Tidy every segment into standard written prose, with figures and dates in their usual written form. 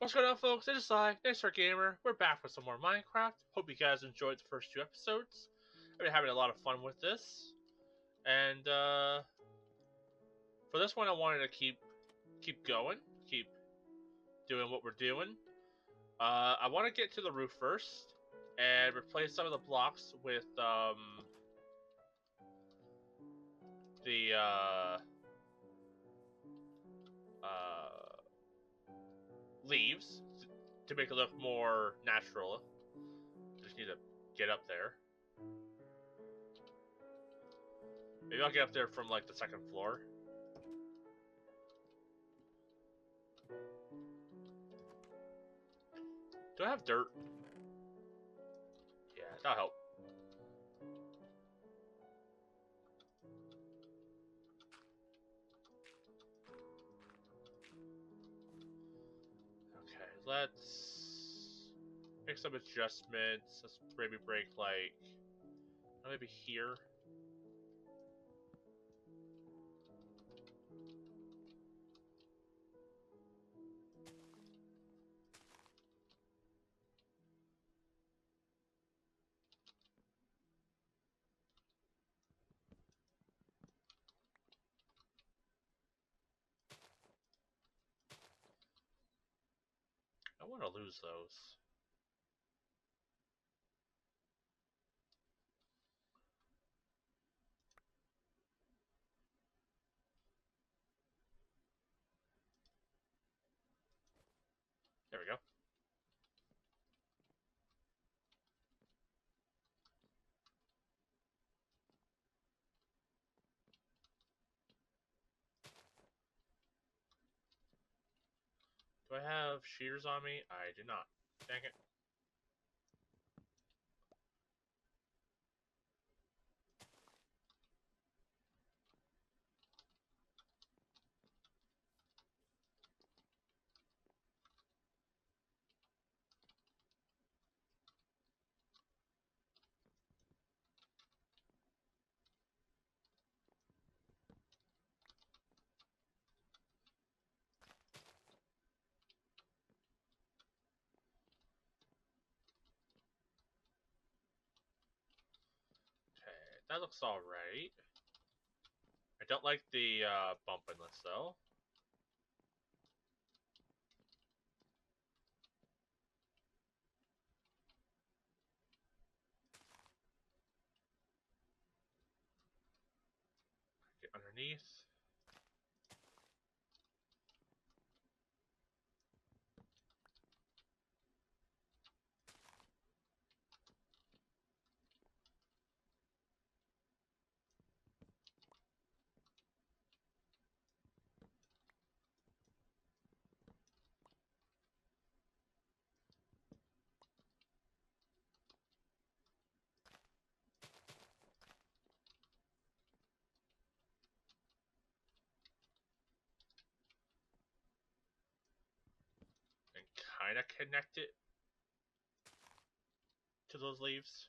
What's going on, folks? It is I, Nightstargamer. We're back with some more Minecraft. Hope you guys enjoyed the first two episodes. I've been having a lot of fun with this. And for this one, I wanted to keep going, keep doing what we're doing. I want to get to the roof first and replace some of the blocks with the uh, leaves to make it look more natural. Just need to get up there. Maybe I'll get up there from like the second floor. Do I have dirt? Yeah, that'll help. Okay, let's make some adjustments. Let's maybe break like maybe here. I want to lose those. There we go. Do I have shears on me? I do not. Dang it. Okay, that looks alright. I don't like the bump in this though. Get underneath. And kind of connect it to those leaves.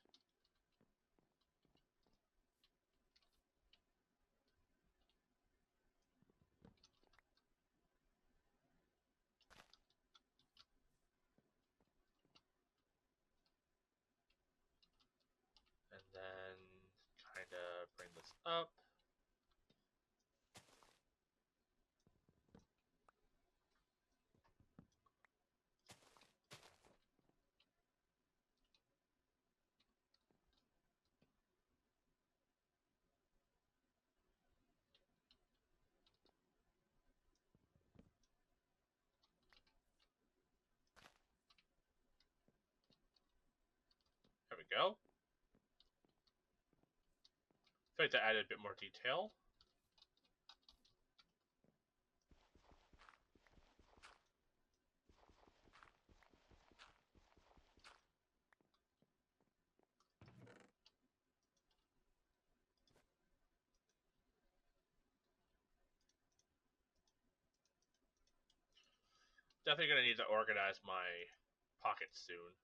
And then kind of bring this up. There we go. I feel like that added a bit more detail. Definitely gonna need to organize my pockets soon.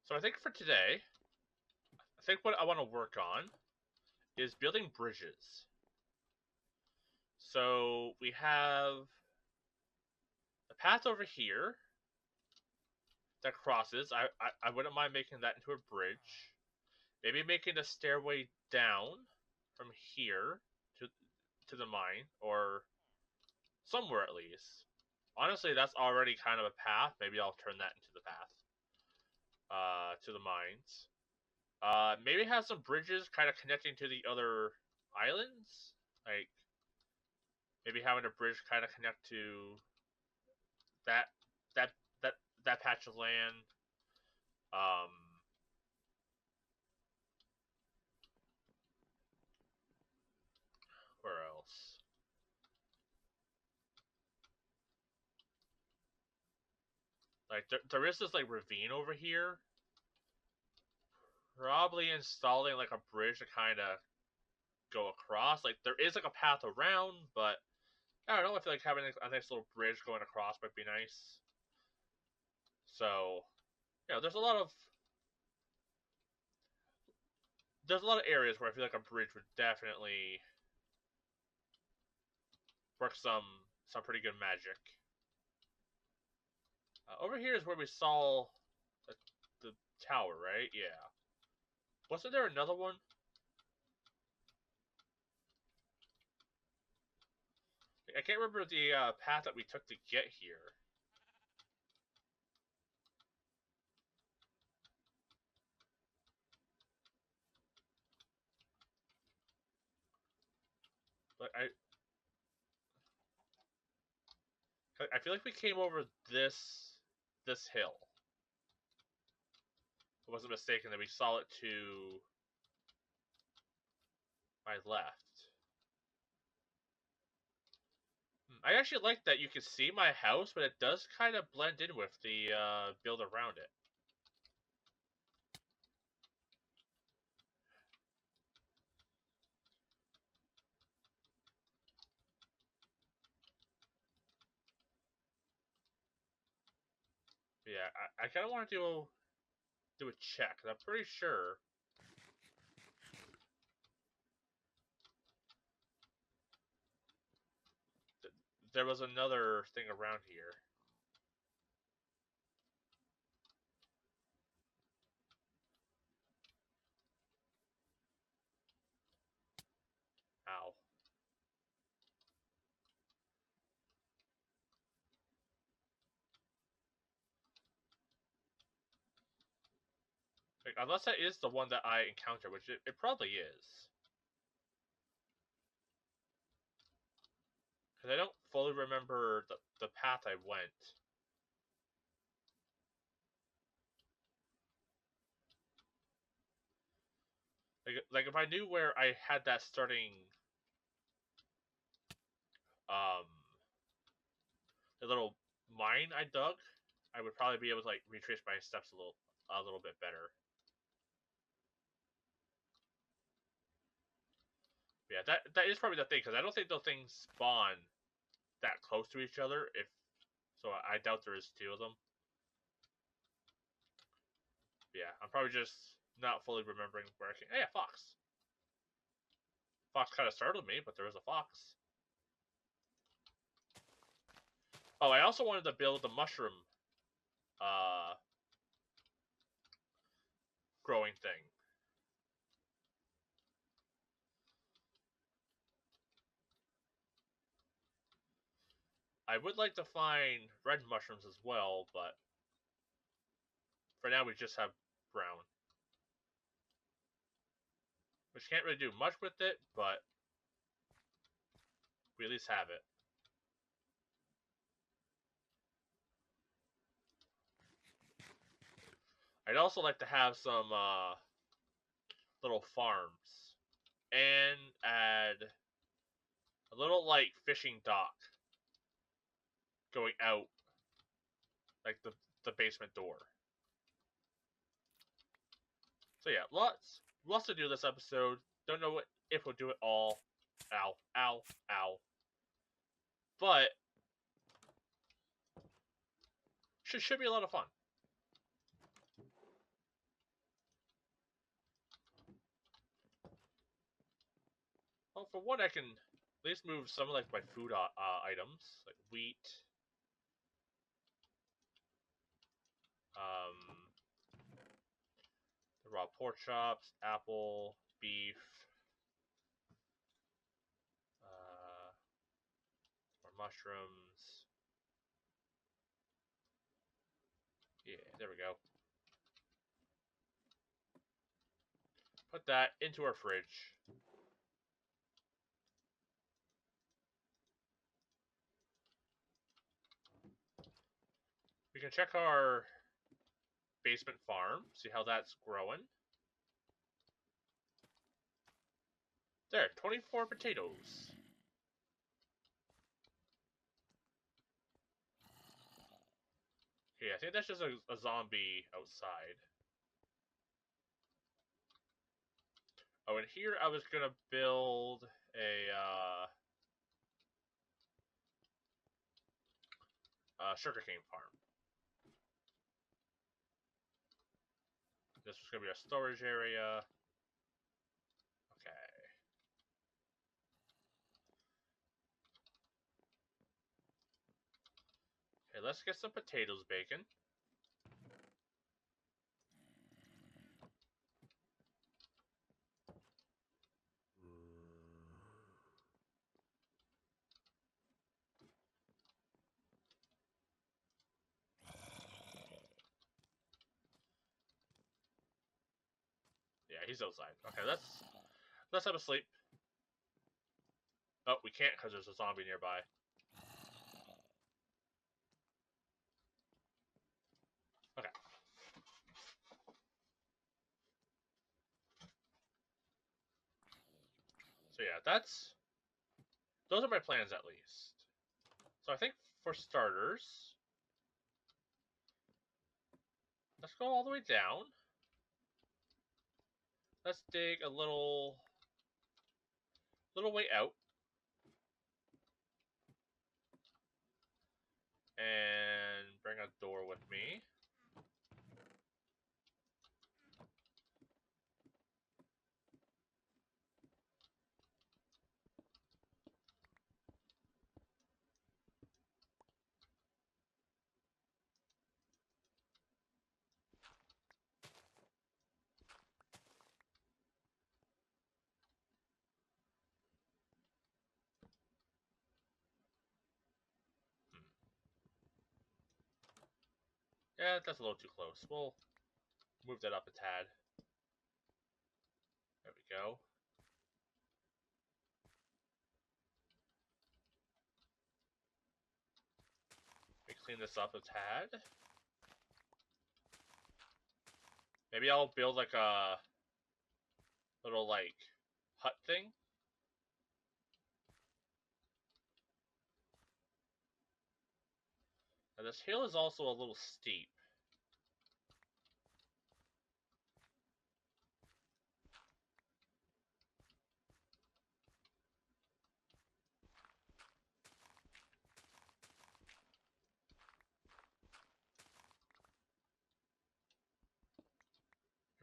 So I think for today, I think what I want to work on is building bridges. So we have the path over here that crosses. I wouldn't mind making that into a bridge. Maybe making a stairway down from here to the mine, or somewhere at least. Honestly, that's already kind of a path. Maybe I'll turn that into the path to the mines. Maybe have some bridges kind of connecting to the other islands. Like, maybe having a bridge kind of connect to that that that that patch of land. Um, where else? Like, there is this like ravine over here. Probably installing like a bridge to kind of go across. Like, there is like a path around, but I don't know. I feel like having a nice little bridge going across might be nice. So, there's a lot of areas where I feel like a bridge would definitely work some pretty good magic. Over here is where we saw the, the tower, right? Yeah. Wasn't there another one? I can't remember the path that we took to get here. But I feel like we came over this hill. If I wasn't mistaken, that we saw it to my left. I actually like that you can see my house, but it does kind of blend in with the build around it. But yeah, I kind of want to do a check. I'm pretty sure that there was another thing around here. Ow. Like, unless that is the one that I encountered, which it probably is. Because I don't fully remember the path I went. Like if I knew where I had that starting, um, the little mine I dug, I would probably be able to like retrace my steps a little bit better. Yeah, that is probably the thing, because I don't think those things spawn that close to each other. If so, I doubt there is two of them. Yeah, I'm probably just not fully remembering where I came. Hey, a fox. Fox kind of startled me, but there was a fox. Oh, I also wanted to build the mushroom uh, growing thing. I would like to find red mushrooms as well, but for now we just have brown. Which can't really do much with it, but we at least have it. I'd also like to have some little farms and add a little like fishing dock going out like the basement door. So yeah, lots to do this episode. Don't know if we'll do it all. Ow, ow, ow. But should be a lot of fun. Well, for one, I can at least move some of like my food items, like wheat, the raw pork chops, apple, beef, more mushrooms. Yeah, there we go. Put that into our fridge. We can check our basement farm, see how that's growing. There, 24 potatoes. Okay, I think that's just a zombie outside. Oh, and here I was gonna build a sugarcane farm. This was gonna be a storage area. Okay. Okay, let's get some potatoes baking. Yeah, he's outside. Okay, let's have a sleep. Oh, we can't because there's a zombie nearby. Okay. So yeah, those are my plans at least. So I think for starters, let's go all the way down. Let's dig a little way out. And bring a door with me. Yeah, that's a little too close. We'll move that up a tad. There we go. We clean this up a tad. Maybe I'll build like a little like hut thing. Now this hill is also a little steep.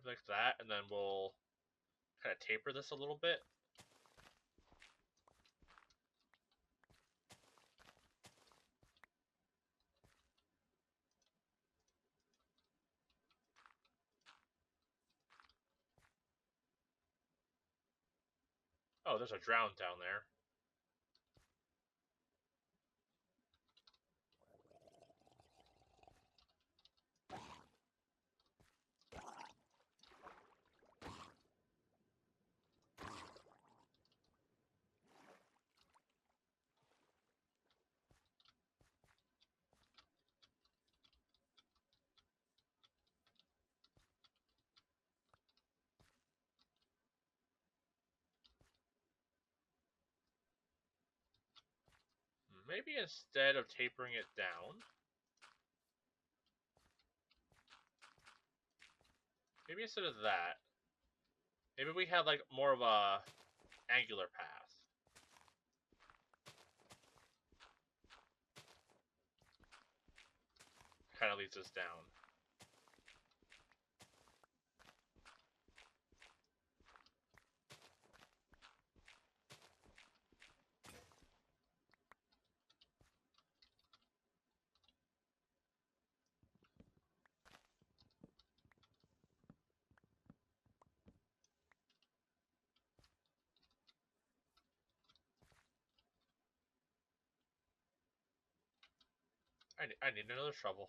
Like that, and then we'll kind of taper this a little bit. Oh, there's a drown down there. Maybe instead of tapering it down, maybe instead of that, maybe we have like more of a angular path. Kind of leads us down. I need another shovel.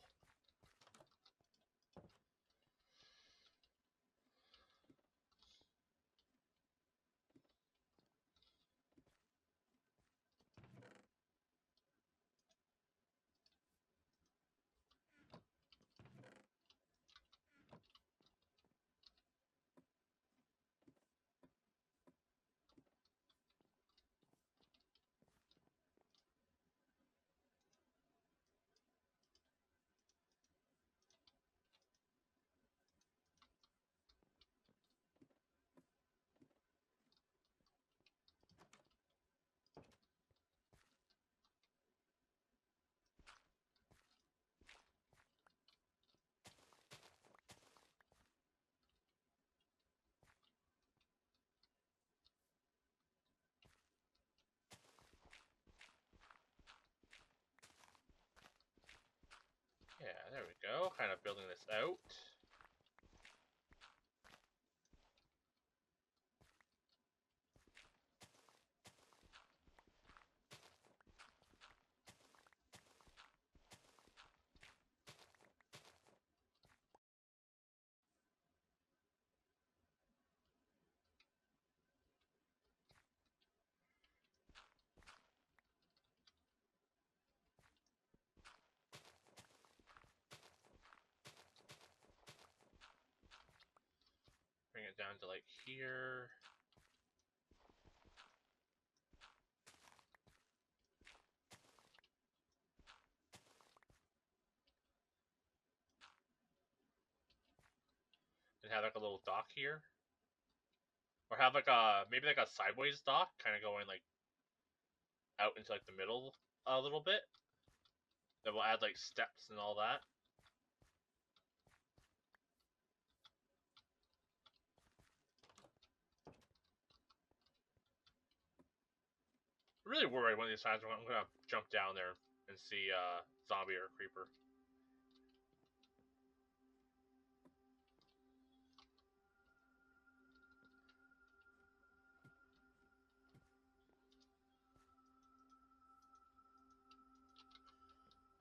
Yeah, there we go. Kind of building this out. Bring it down to like here. And have like a little dock here. Or have like maybe like a sideways dock, kind of going like out into like the middle a little bit. Then we'll add like steps and all that. I'm really worried one of these times I'm gonna jump down there and see zombie or a creeper.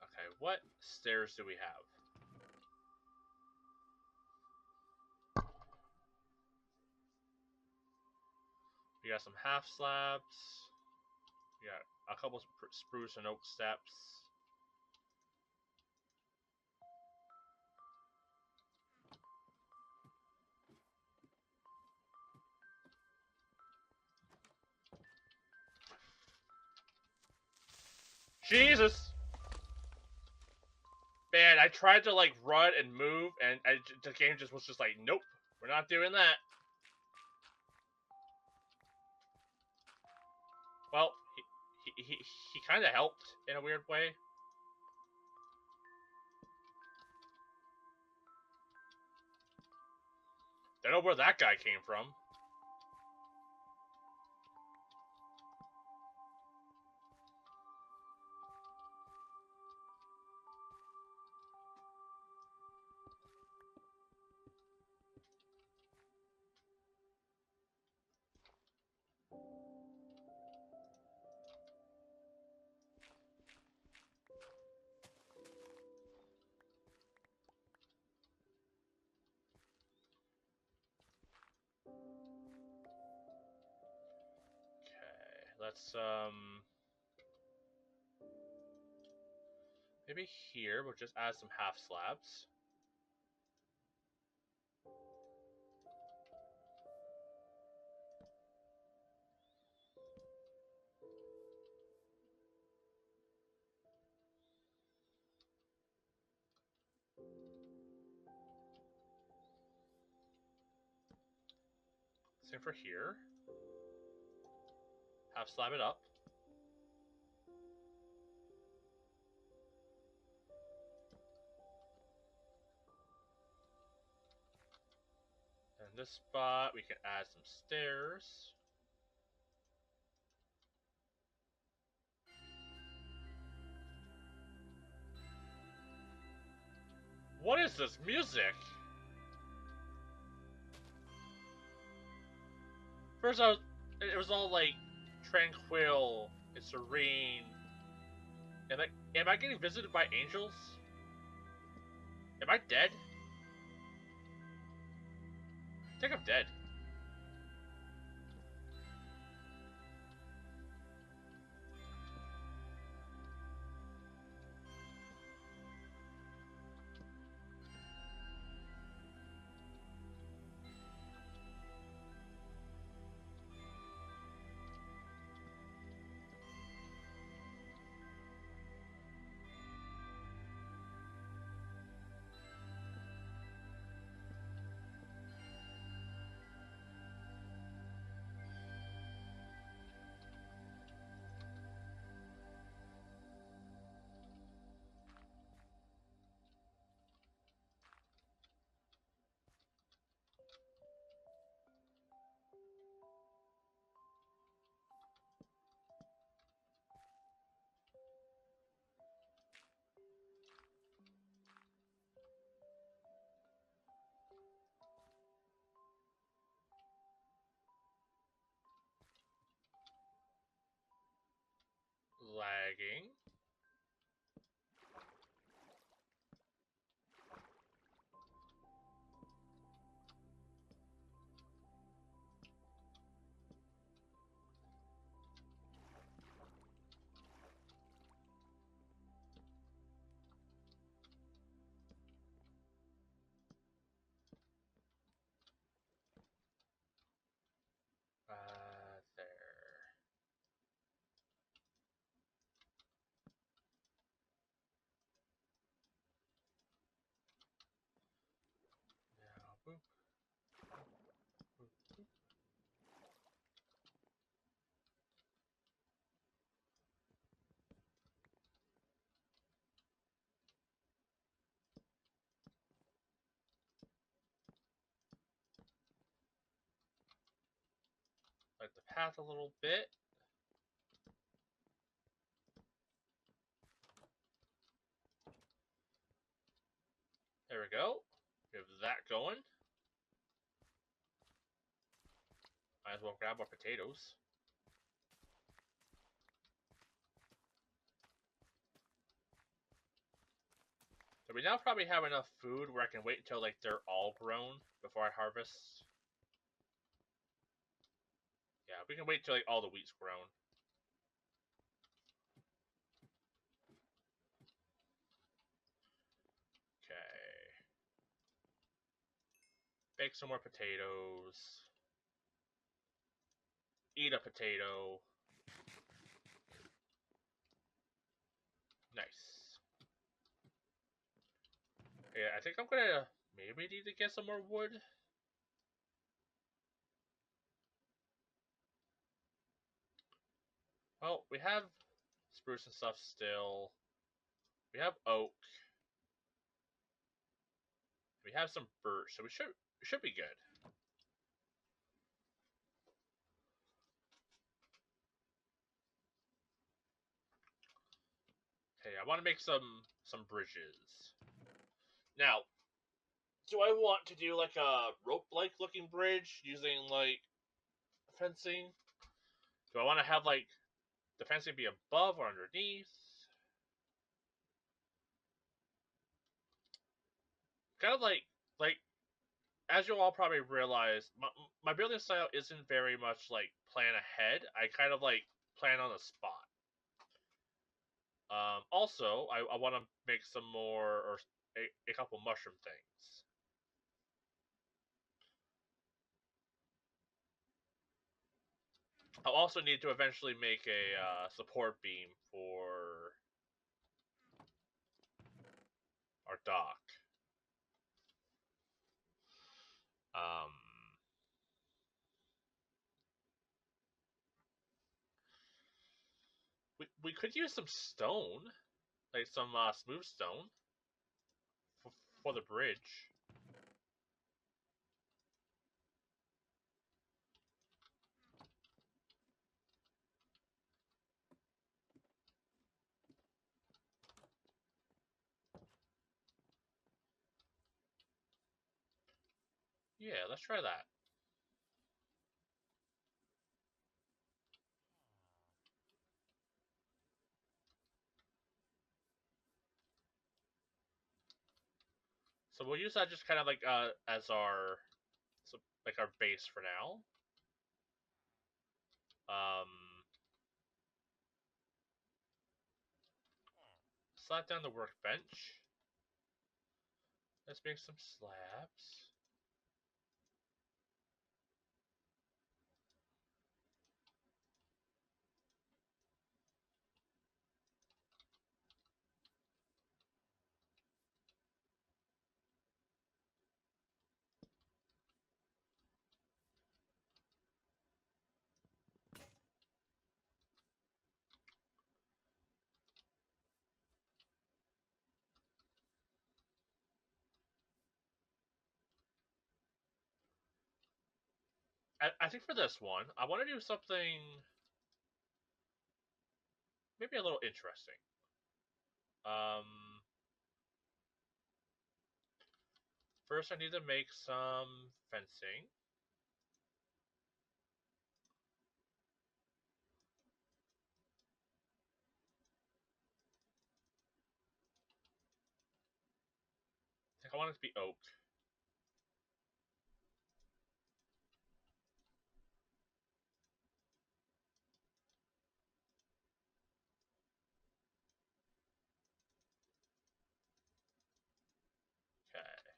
Okay, what stairs do we have? We got some half slabs. We got a couple spruce and oak steps. Jesus! Man, I tried to like run and move, and the game just was just like, nope, we're not doing that. Well, he kind of helped in a weird way. Don't know where that guy came from. Let's maybe here we'll just add some half slabs. Same for here. Half slab it up. And this spot we can add some stairs. What is this music? First it was all like tranquil and serene. Am I getting visited by angels? Am I dead? I think I'm dead. Lagging. There. Now, boop, boop, boop. Like the path a little bit. There we go. Give that going. Might as well grab our potatoes. So we now probably have enough food where I can wait until like they're all grown before I harvest. Yeah, we can wait till like all the wheat's grown. Okay. Bake some more potatoes. Eat a potato. Nice. Yeah, I think I'm gonna maybe need to get some more wood. Well, we have spruce and stuff still. We have oak. We have some birch, so we should be good. Okay, I want to make some bridges. Now, do I want to do like a rope-like looking bridge using like fencing? Do I want to have like the fencing be above or underneath? Kind of like as you all probably realize, my building style isn't very much like plan ahead. I kind of like plan on the spot. Also, I want to make some more or a couple mushroom things. I'll also need to eventually make a support beam for our dock. Um, we could use some stone, like some smooth stone, for, for the bridge. Yeah, let's try that. So we'll use that just kind of like as our like our base for now. Um, slap down the workbench. Let's make some slabs. I think for this one, I want to do something maybe a little interesting. Um, First I need to make some fencing. I think I want it to be oak. Okay.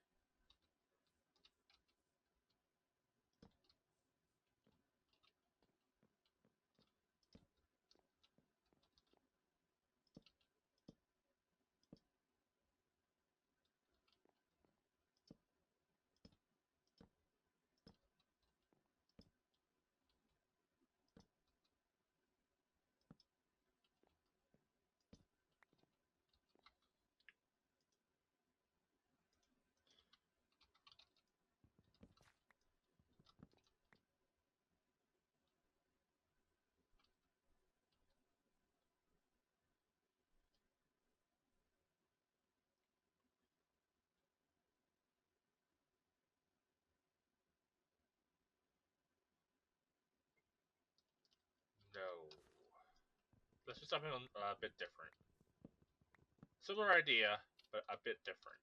No. Let's do something a bit different. Similar idea, but a bit different.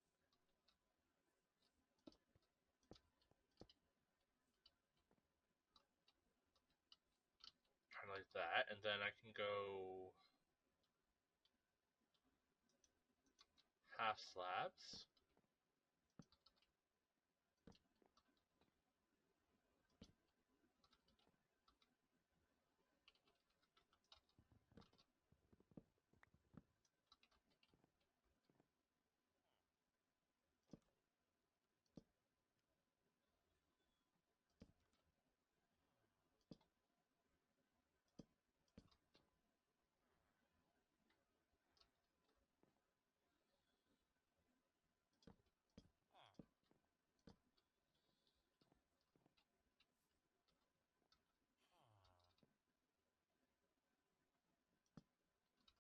Kind of like that, and then I can go half slabs.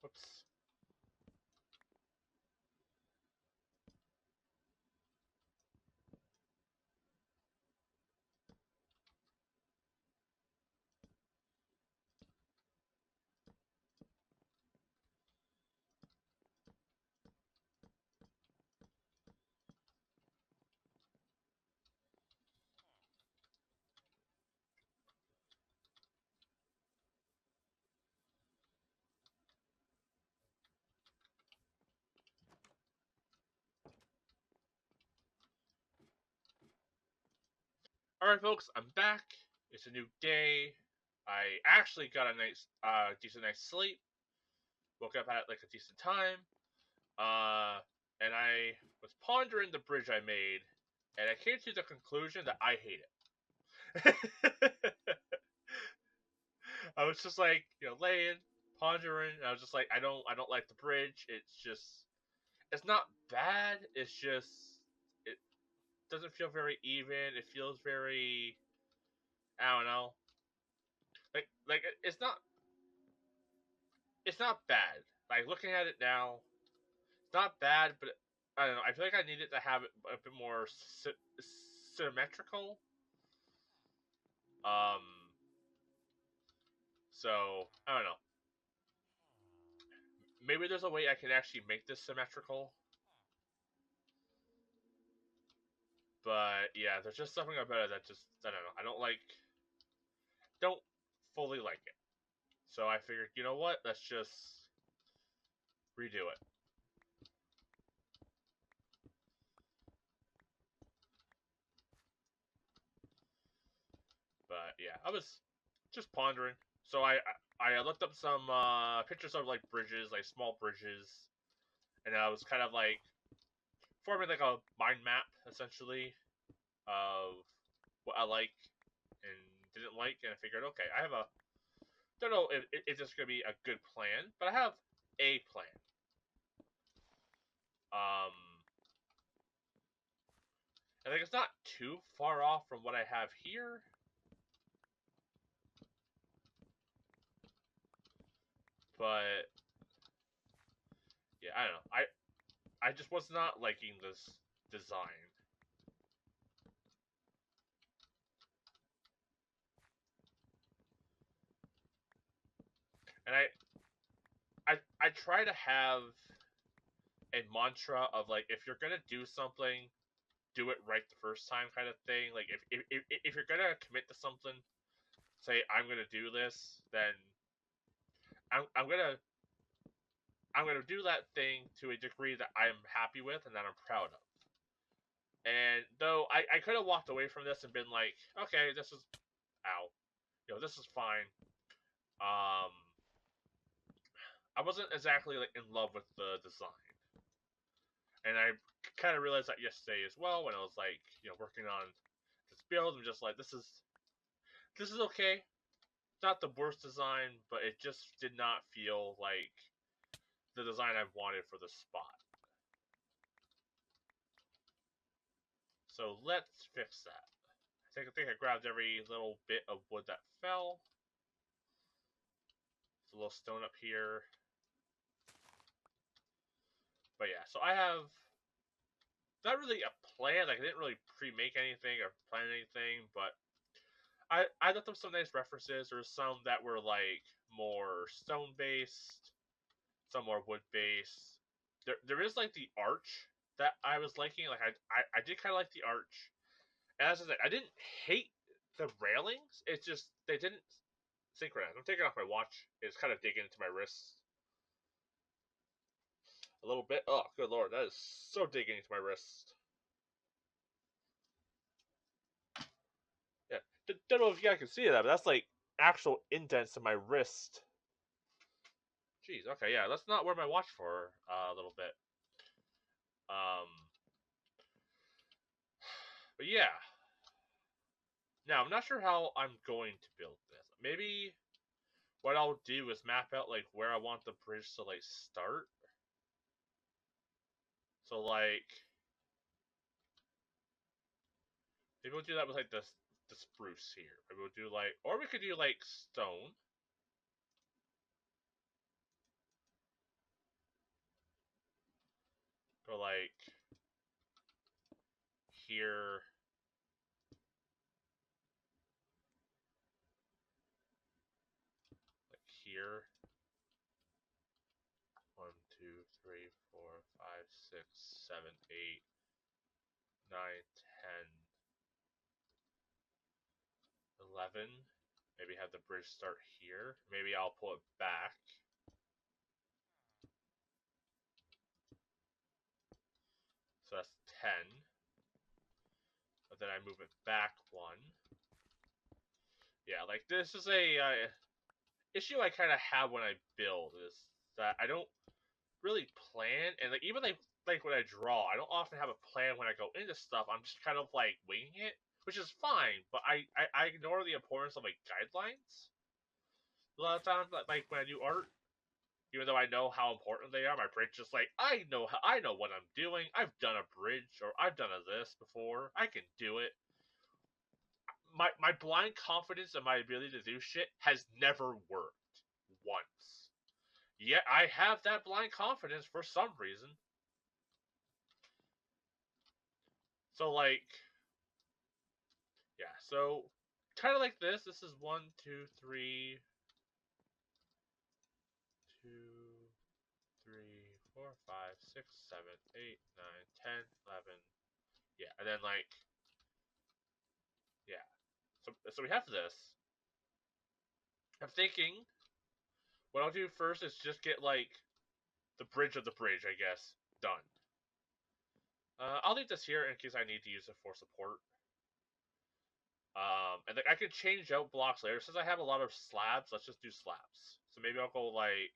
Whoops. Alright, folks, I'm back. It's a new day. I actually got a nice, decent night's sleep. Woke up at like a decent time. And I was pondering the bridge I made, and I came to the conclusion that I hate it. I was just like, laying, pondering. And I was just like, I don't like the bridge. It's not bad. It's just, it doesn't feel very even. It feels very, I don't know, like it's not bad. Like looking at it now, it's not bad, but I don't know. I feel like I needed to have it a bit more symmetrical. Um, so I don't know. Maybe there's a way I can actually make this symmetrical. But yeah, there's just something about it that just I don't know. I don't fully like it. So I figured, you know what? Let's just redo it. But yeah, I was just pondering. So I looked up some pictures of like bridges, like small bridges, and I was kind of like forming like a mind map essentially of what I like and didn't like, and I figured, okay, I have a don't know if this is gonna be a good plan, but I have a plan. Um, I think it's not too far off from what I have here. But yeah, I don't know. I just was not liking this design. And I try to have a mantra of like if you're gonna do something, do it right the first time kind of thing. Like if you're gonna commit to something, say I'm gonna do this, then I'm gonna do that thing to a degree that I'm happy with and that I'm proud of. And though I could have walked away from this and been like, okay, this is ow, this is fine. Um, I wasn't exactly like in love with the design, and I kind of realized that yesterday as well when I was like, working on this build. I'm just like, this is okay. It's not the worst design, but it just did not feel like the design I wanted for the spot. So let's fix that. I think I grabbed every little bit of wood that fell. There's a little stone up here. But yeah, so I have not really a plan. Like I didn't really pre-make anything or plan anything, but I looked up some nice references. There's some that were like more stone based, some more wood based. There is like the arch that I was liking. Like I did kind of like the arch, and as I said, I didn't hate the railings. It's just they didn't synchronize. I'm taking off my watch. It's kind of digging into my wrists a little bit. Oh, good lord, that is so digging into my wrist. Yeah, don't know if you guys can see that, but that's like actual indents in my wrist. Jeez. Okay. Yeah. Let's not wear my watch for a little bit. Um. But yeah. Now I'm not sure how I'm going to build this. Maybe what I'll do is map out like where I want the bridge to like start. So like maybe we'll do that with like the spruce here. Maybe we'll do like, or we could do like stone. Go like here. Like here. 1, 2, 3, 4, 5, 6, 7, 8, 9, 10, 11. Maybe have the bridge start here. Maybe I'll pull it back. So that's 10. But then I move it back 1. Yeah, like this is a issue I kind of have when I build is that I don't really plan, and like even like when I draw, I don't often have a plan when I go into stuff. I'm just kind of like winging it, which is fine. But I ignore the importance of like guidelines a lot of times. Like when I do art, even though I know how important they are, my brain's just like I know what I'm doing. I've done a bridge or I've done a this before. I can do it. My blind confidence in my ability to do shit has never worked once. Yet I have that blind confidence for some reason. So like, yeah. So kind of like this. This is 1, 2, 3, 2, 3, 4, 5, 6, 7, 8, 9, 10, 11. Yeah, and then like So we have this. I'm thinking what I'll do first is just get like the bridge of the bridge, I guess, done. I'll leave this here in case I need to use it for support. And then I can change out blocks later. Since I have a lot of slabs, let's just do slabs. So maybe I'll go like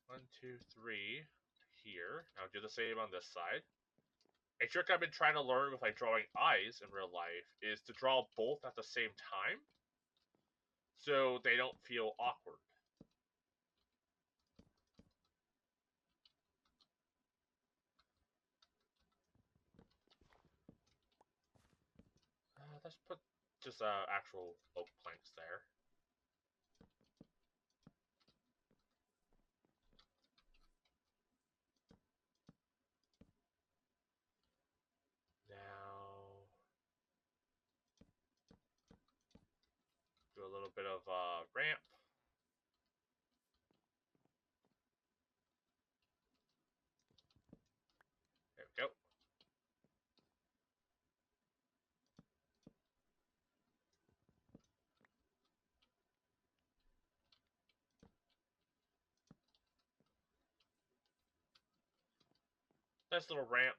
1, 2, 3 here. I'll do the same on this side. A trick I've been trying to learn with like drawing eyes in real life is to draw both at the same time, so they don't feel awkward. Let's put just actual oak planks there. Now do a little bit of ramp. There we go. Nice little ramp.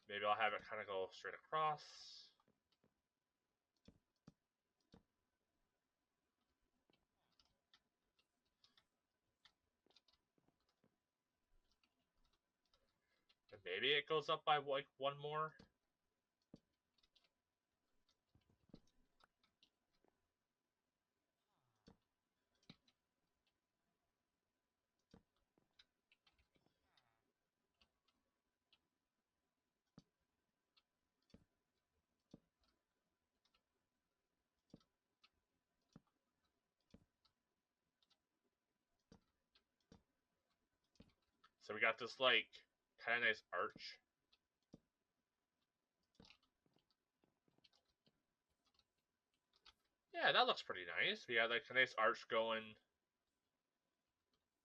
Maybe I'll have it kind of go straight across. And maybe it goes up by like one more. So we got this like kind of nice arch. Yeah, that looks pretty nice. We have like a nice arch going.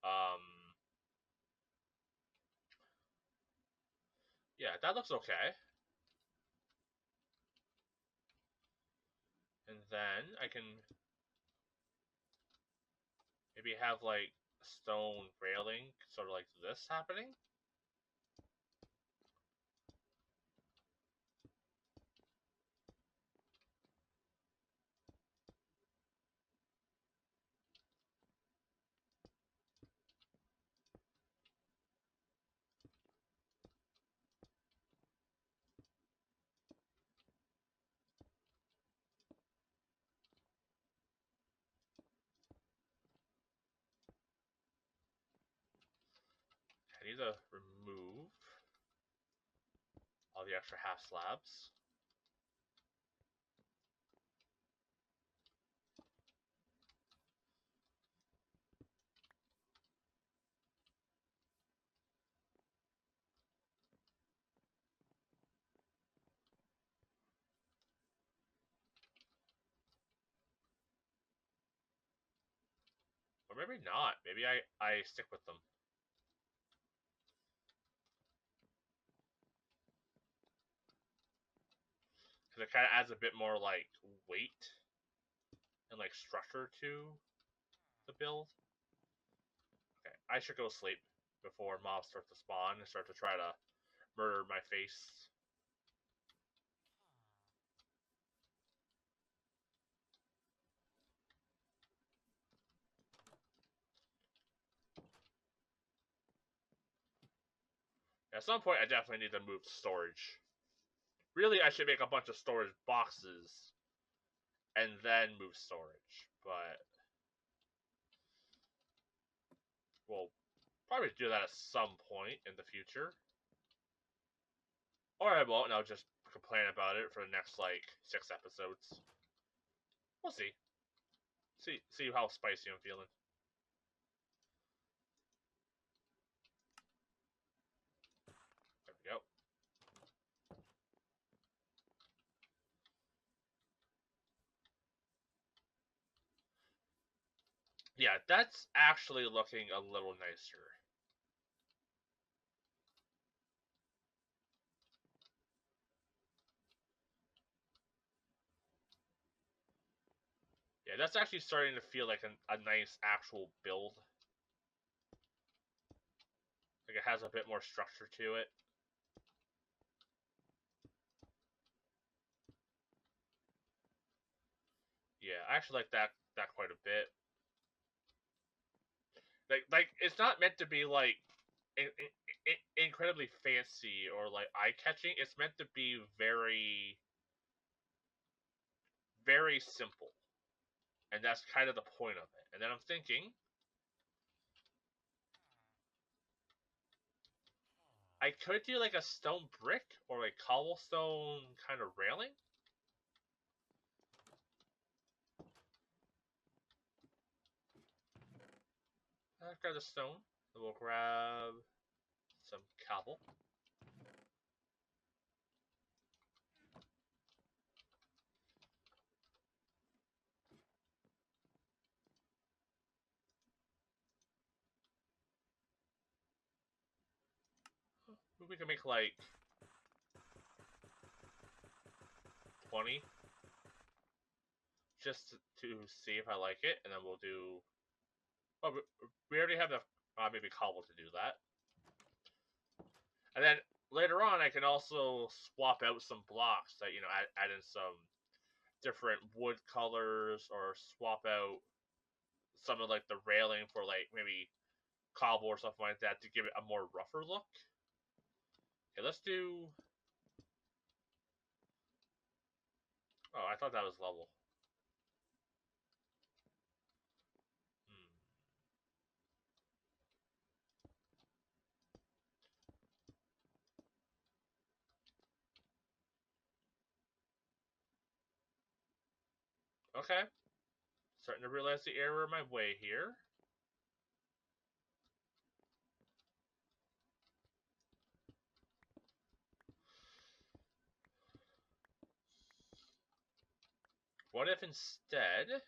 Um, yeah, that looks okay. And then I can maybe have like stone railing, sort of like this happening. I need to remove all the extra half slabs. Or maybe not. Maybe I stick with them. Because it kind of adds a bit more like weight and like structure to the build. Okay, I should go sleep before mobs start to spawn and start to try to murder my face. At some point, I definitely need to move storage. Really, I should make a bunch of storage boxes and then move storage, but we'll probably do that at some point in the future. Or I won't, and I'll just complain about it for the next, like, 6 episodes. We'll see. See how spicy I'm feeling. There we go. Yeah, that's actually looking a little nicer. Yeah, that's actually starting to feel like a nice actual build. Like it has a bit more structure to it. Yeah, I actually like that quite a bit. Like it's not meant to be like incredibly fancy or like eye catching. It's meant to be very very simple, and that's kind of the point of it. And then I'm thinking, I could do like a stone brick or a cobblestone kind of railing. I'll grab the stone. We'll grab some cobble. We can make like 20 just to see if I like it, and then we'll do. Oh, we already have enough maybe cobble to do that. And then later on, I can also swap out some blocks that add in some different wood colors, or swap out some of like the railing for like maybe cobble or something like that to give it a more rougher look. Okay, let's do. Oh, I thought that was level. Hmm. Okay, starting to realize the error of my way here. What if instead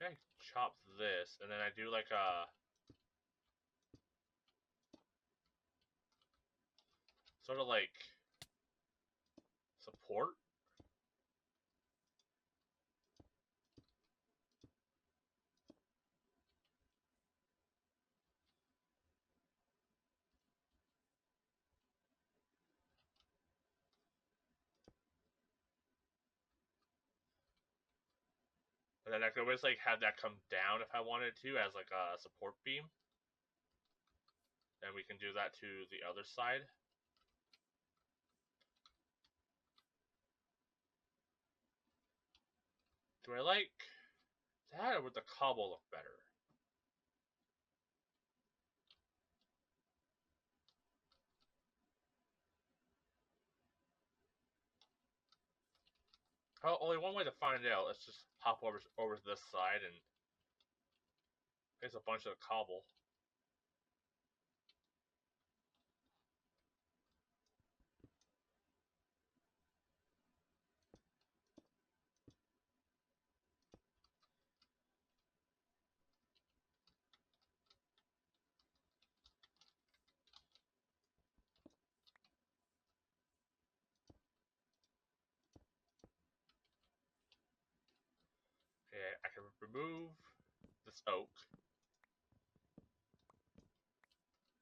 I chop this and then I do like a sort of like support? And then I could always like have that come down if I wanted to as like a support beam. And we can do that to the other side. Do I like that, or would the cobble look better? Oh, only one way to find out. Let's just hop over to this side and there's a bunch of cobble. Okay, I can remove this oak.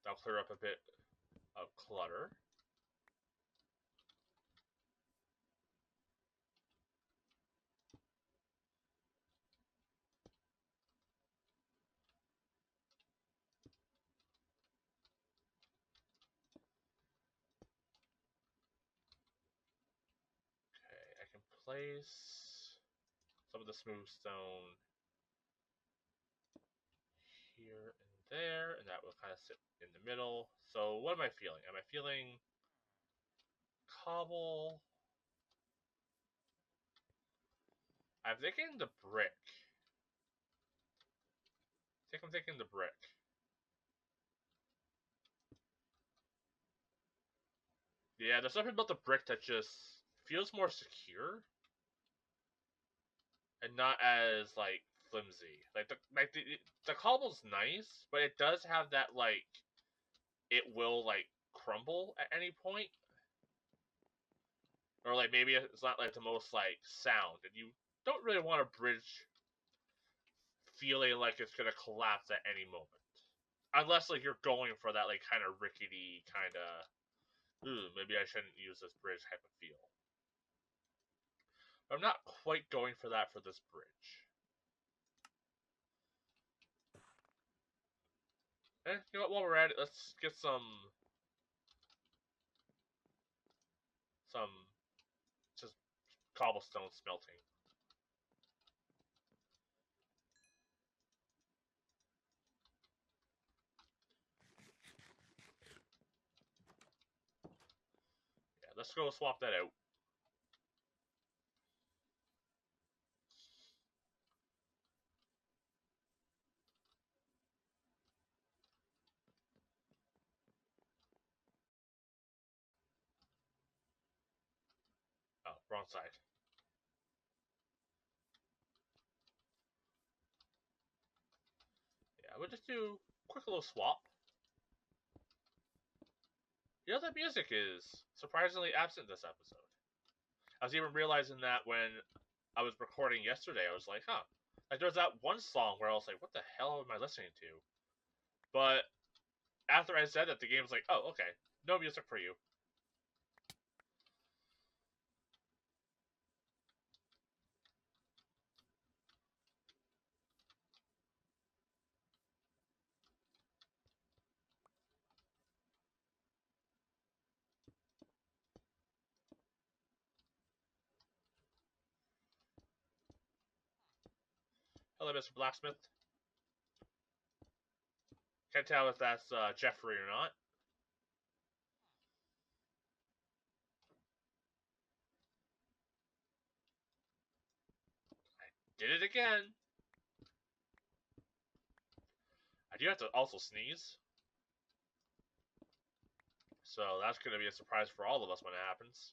That'll clear up a bit of clutter. Okay, I can place some of the smooth stone here and there, and that will kind of sit in the middle. So what am I feeling? Am I feeling cobble? I'm thinking the brick. I'm thinking the brick. Yeah, there's something about the brick that just feels more secure and not as like flimsy. Like the cobble's nice, but it does have that like it will like crumble at any point. Or like maybe it's not like the most like sound, and you don't really want a bridge feeling like it's gonna collapse at any moment. Unless like you're going for that like kind of rickety kind of, ooh, maybe I shouldn't use this bridge type of feel. I'm not quite going for that for this bridge. And you know what, while we're at it, let's get some just cobblestone smelting. Yeah, let's go swap that out. Oh, wrong side. Yeah, we'll just do a quick little swap. You know, the music is surprisingly absent this episode. I was even realizing that when I was recording yesterday. I was like, huh. Like, there was that one song where I was like, what the hell am I listening to? But after I said that, the game was like, oh, okay. No music for you. Hello, Mr. Blacksmith. Can't tell if that's Jeffrey or not. I did it again. I do have to also sneeze. So that's going to be a surprise for all of us when it happens.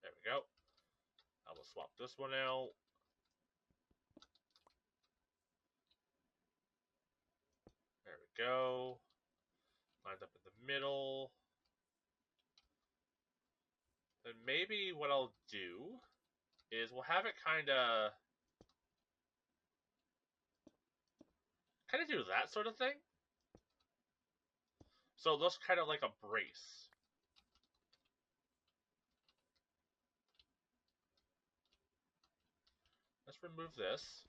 There we go. I will swap this one out. There we go. Lined up in the middle. Then maybe what I'll do is we'll have it kind of do that sort of thing. So it looks kind of like a brace. Let's remove this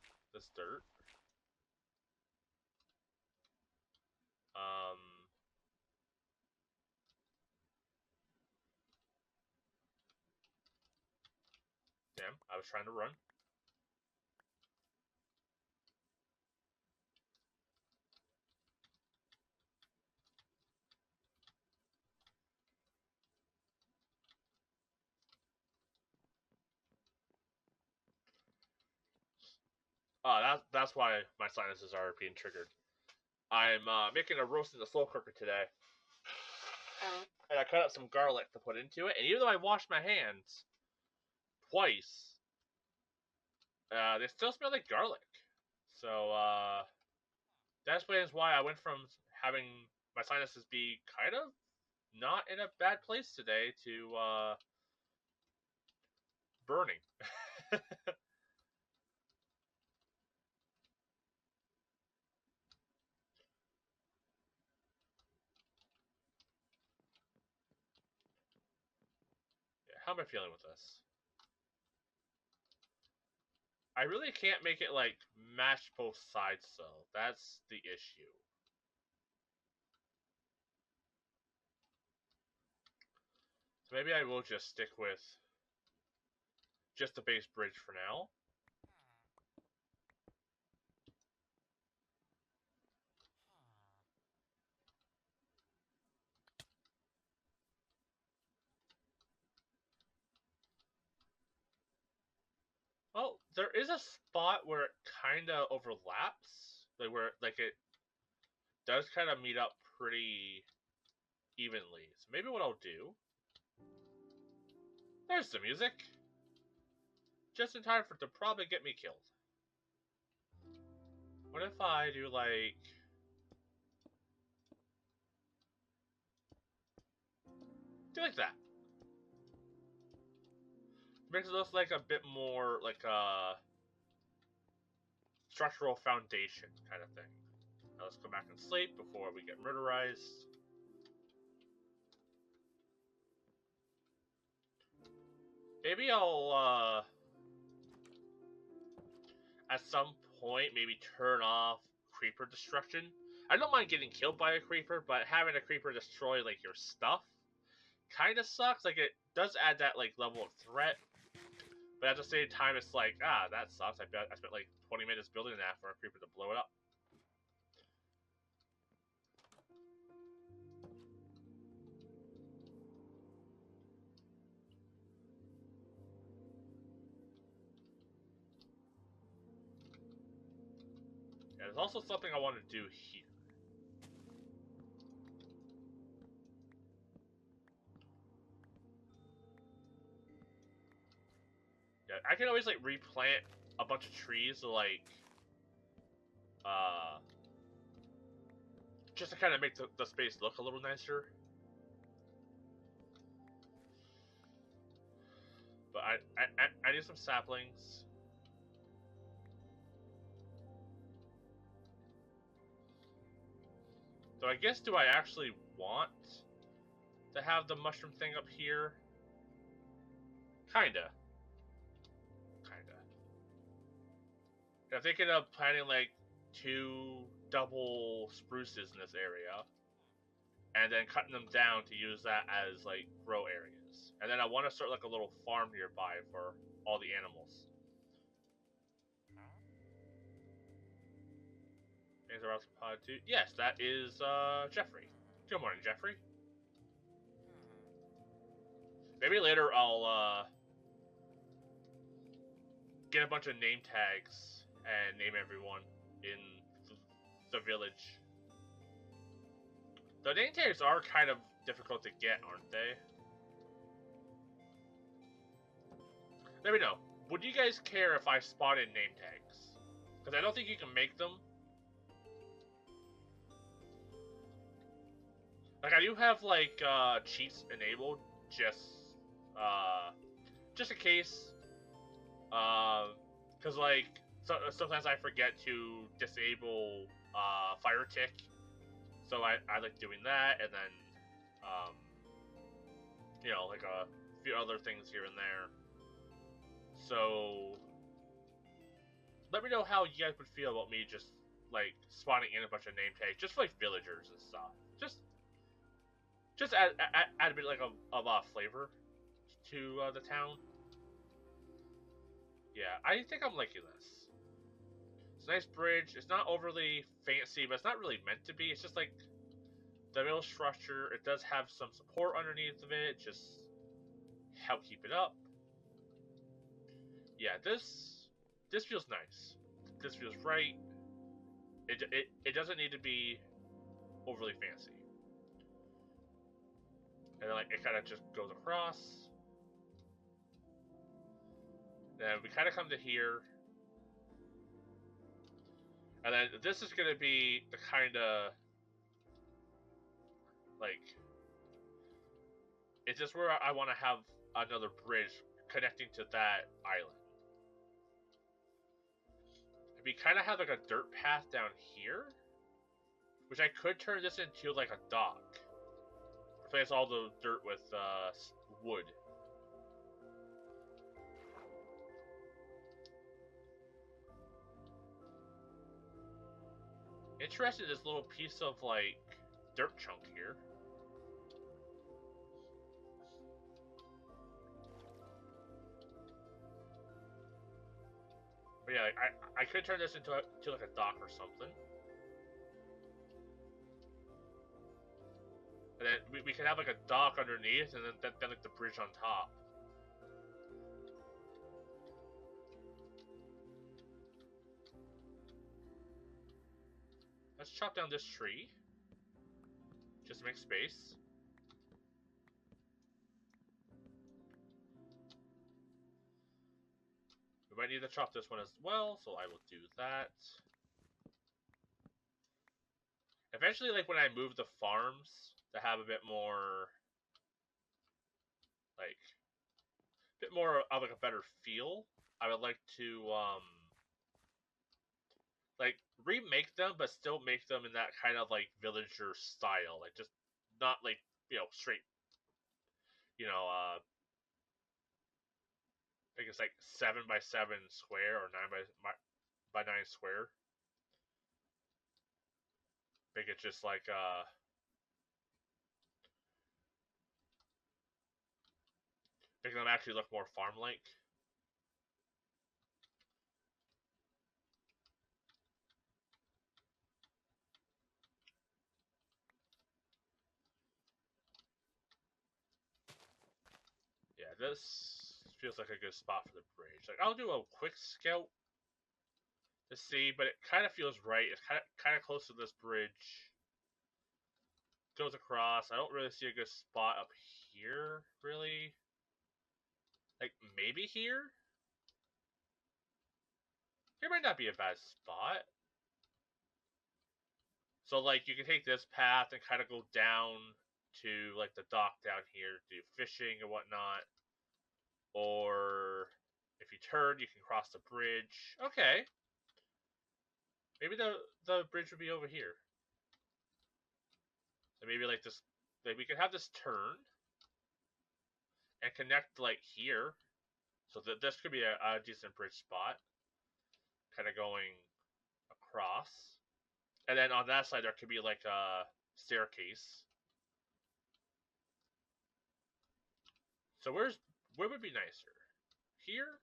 dirt. Um, damn, I was trying to run. That's why my sinuses are being triggered. I'm making a roast in the slow cooker today. And I cut up some garlic to put into it. And even though I washed my hands twice, they still smell like garlic. So that explains why I went from having my sinuses be kind of not in a bad place today to burning. Yeah, how am I feeling with this? I really can't make it like match both sides though. That's the issue. So maybe I will just stick with just the base bridge for now. Well, there is a spot where it kind of overlaps, like where like it does kind of meet up pretty evenly. So maybe what I'll do. There's the music. just in time for to probably get me killed. What if I do like that? Makes it look like a bit more like a structural foundation kind of thing. Now let's go back and sleep before we get murderized. Maybe I'll at some point maybe turn off creeper destruction. I don't mind getting killed by a creeper, but having a creeper destroy like your stuff kind of sucks. Like it does add that like level of threat, but at the same time it's like that sucks. I spent like 20 minutes building that for a creeper to blow it up. Yeah, there's also something I want to do here. Yeah, I can always like replant a bunch of trees to like just to kind of make the space look a little nicer. But I need some saplings. So I guess do I actually want to have the mushroom thing up here? Kinda. I'm thinking of planting like 2 double spruces in this area, and then cutting them down to use that as like grow areas. And then I want to start like a little farm nearby for all the animals. Things are also pod too. Yes, that is Jeffrey. Good morning, Jeffrey. Maybe later I'll get a bunch of name tags and name everyone in the village. The name tags are kind of difficult to get, aren't they? Let me know. Would you guys care if I spotted name tags? Because I don't think you can make them. Like, I do have, like, cheats enabled, just in case. Because, like, sometimes I forget to disable, fire tick. So I like doing that, and then, you know, like a few other things here and there. So, let me know how you guys would feel about me just, like, spawning in a bunch of name tags, just for, like, villagers and stuff. Just add a bit, like, of flavor to, the town. Yeah, I think I'm liking this. It's a nice bridge. It's not overly fancy, but it's not really meant to be. It's just, like, the middle structure. It does have some support underneath of it, just help keep it up. Yeah, this feels nice. This feels right. It doesn't need to be overly fancy. And then, like, it kind of just goes across. Then we kind of come to here. And then this is going to be the kind of, like, it's just where I want to have another bridge connecting to that island. We kind of have, like, a dirt path down here, which I could turn this into, like, a dock. Replace all the dirt with wood. Interested in this little piece of, like, dirt chunk here. But yeah, like, I could turn this into like a dock or something. And then we could have like a dock underneath, and then like the bridge on top. Let's chop down this tree. Just to make space. We might need to chop this one as well, so I will do that. Eventually, like when I move the farms to have a bit more, like, of like a better feel, I would like to like remake them, but still make them in that kind of like villager style, like just not like straight, I think it's like 7x7 square or 9x9 square. Make it just like make them actually look more farm-like. Yeah, this feels like a good spot for the bridge. Like I'll do a quick scout to see, but it kind of feels right. It's kind of close to this bridge. Goes across. I don't really see a good spot up here, really. Like maybe here. Here might not be a bad spot. So like you can take this path and kind of go down to like the dock down here to do fishing and whatnot. Or if you turn, you can cross the bridge. Okay. Maybe the bridge would be over here. So maybe like this, like we could have this turn and connect like here. So that this could be a decent bridge spot. Kind of going across. And then on that side there could be like a staircase. So where would be nicer? Here?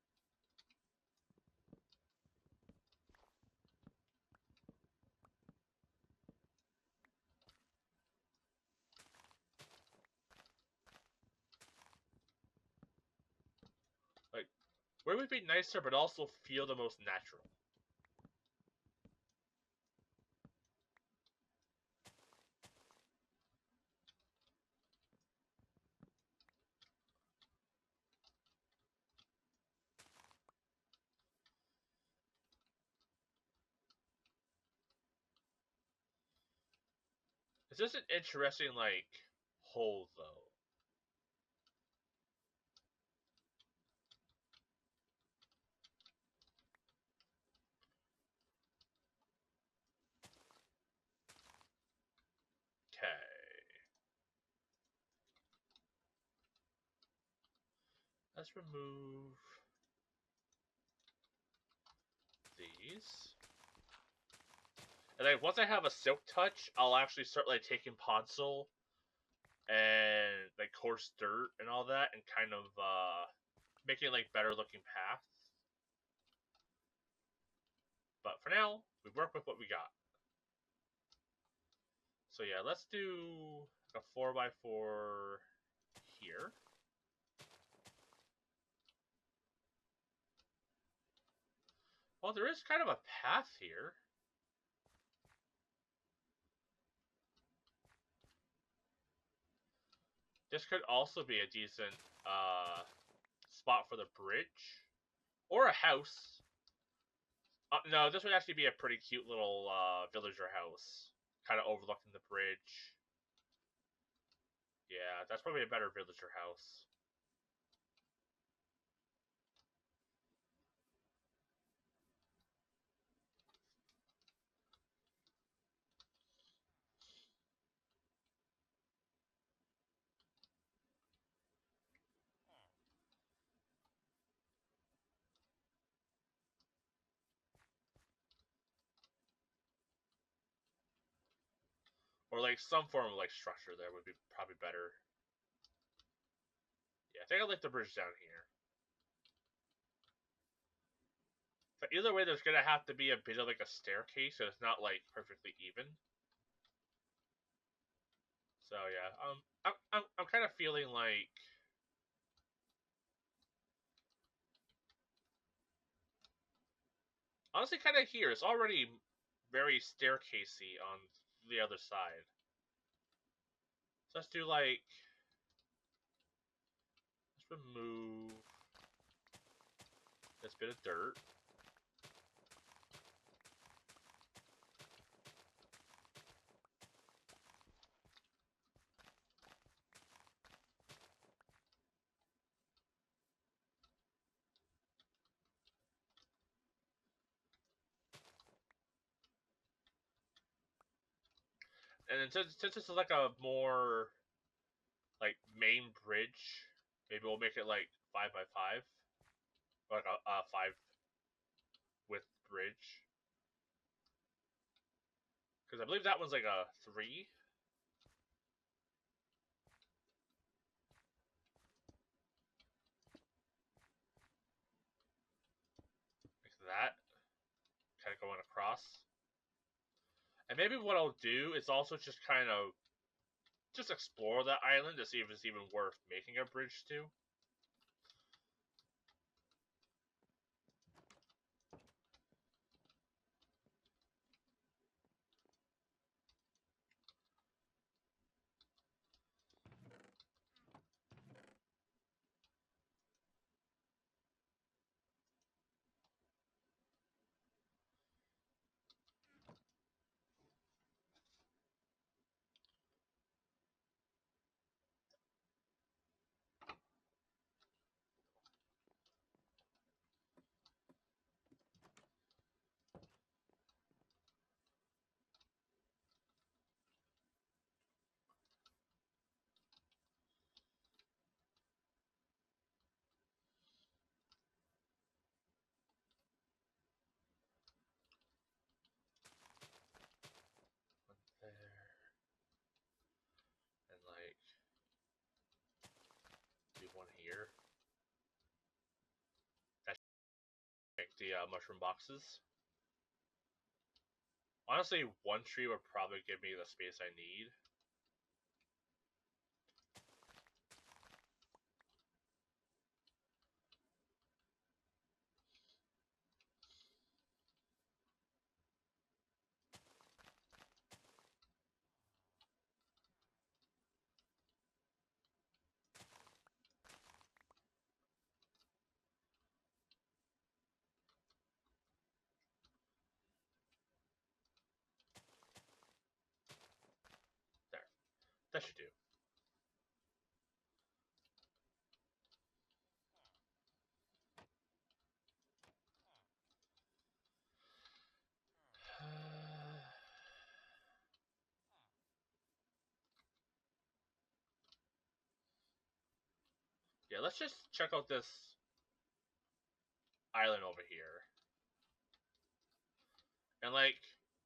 Like where would be nicer but also feel the most natural? Is this an interesting like hole though? Okay. Let's remove these. And then once I have a silk touch, I'll actually start like taking podzol and like coarse dirt and all that and kind of making like better looking paths. But for now, we work with what we got. So yeah, let's do a 4x4 here. Well, there is kind of a path here. This could also be a decent spot for the bridge. Or a house. No, this would actually be a pretty cute little villager house. Kind of overlooking the bridge. Yeah, that's probably a better villager house. Or like some form of like structure there would be probably better. Yeah, I think I like the bridge down here. But either way, there's gonna have to be a bit of like a staircase, so it's not like perfectly even. So yeah, I'm kind of feeling like honestly, kind of here. It's already very staircasey on the other side. So let's do like let's remove this bit of dirt. And then since this is like a more like main bridge, maybe we'll make it like 5x5, or like a 5 width bridge. Because I believe that one's like a 3. Like that. Kind of going across. And maybe what I'll do is also just kind of just explore that island to see if it's even worth making a bridge to. One there. And like do one here. That should make the mushroom boxes. Honestly, one tree would probably give me the space I need. There. That should do. Yeah, let's just check out this island over here. And like,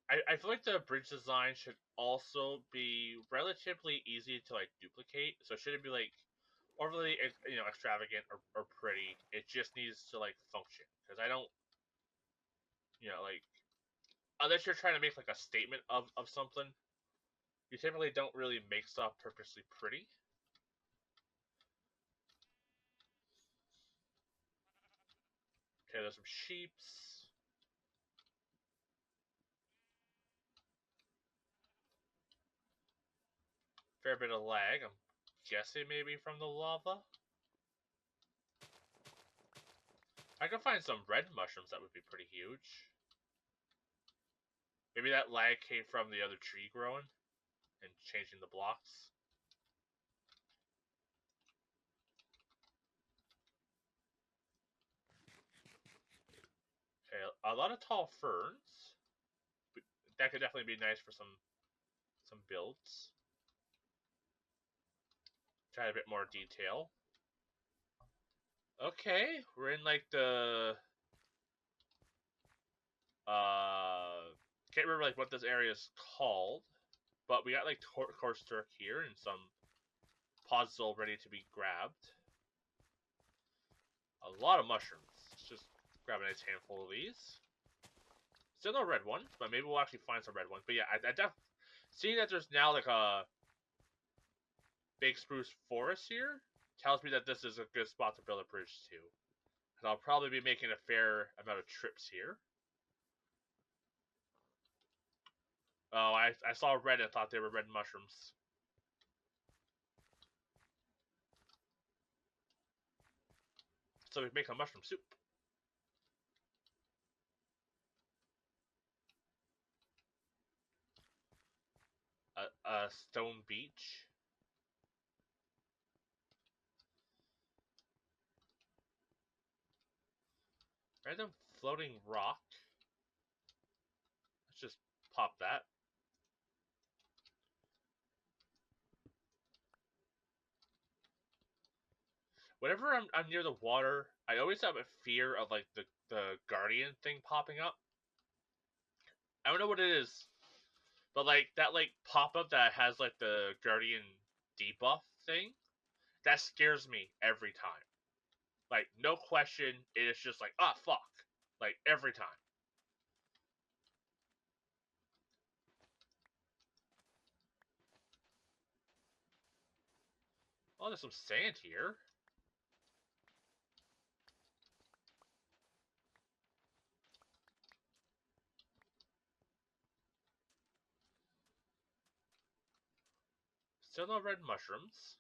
I feel like the bridge design should also be relatively easy to like duplicate. So it shouldn't be like overly extravagant or pretty. It just needs to like function. Because I don't, like unless you're trying to make like a statement of something, you typically don't really make stuff purposely pretty. Okay, there's some sheeps. Fair bit of lag. I'm guessing maybe from the lava. I could find some red mushrooms that would be pretty huge. Maybe that lag came from the other tree growing and changing the blocks. Okay, a lot of tall ferns. That could definitely be nice for some builds. Try a bit more detail. Okay, we're in like the can't remember like what this area is called, but we got like coarse turk here and some pods all ready to be grabbed. A lot of mushrooms. Let's just grab a nice handful of these. Still no red ones, but maybe we'll actually find some red ones. But yeah, I seeing that there's now like a big spruce forest here tells me that this is a good spot to build a bridge to. And I'll probably be making a fair amount of trips here. Oh, I saw red and thought they were red mushrooms. So we make a mushroom soup. a stone beach. Random floating rock. Let's just pop that. Whenever I'm near the water, I always have a fear of like the guardian thing popping up. I don't know what it is, but like that like pop up that has like the guardian debuff thing, that scares me every time. Like no question, it is just like ah fuck, like every time. Oh, there's some sand here. Still no red mushrooms.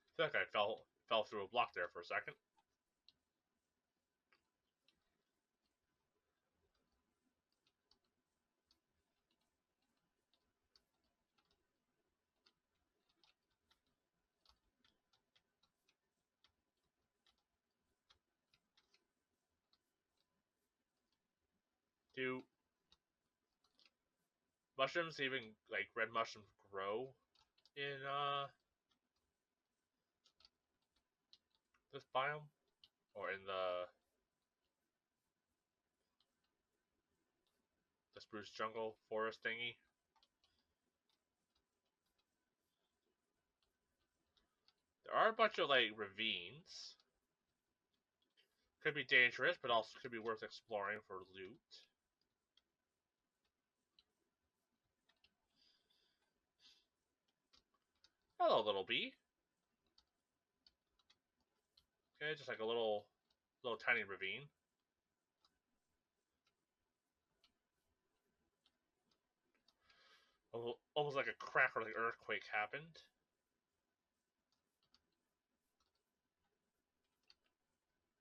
I feel like I fell through a block there for a second. Do mushrooms, even like red mushrooms, grow in this biome or in the spruce jungle forest thingy? There are a bunch of like ravines. Could be dangerous, but also could be worth exploring for loot. Hello, little bee. Okay, just like a little tiny ravine. Almost like a crack or like earthquake happened.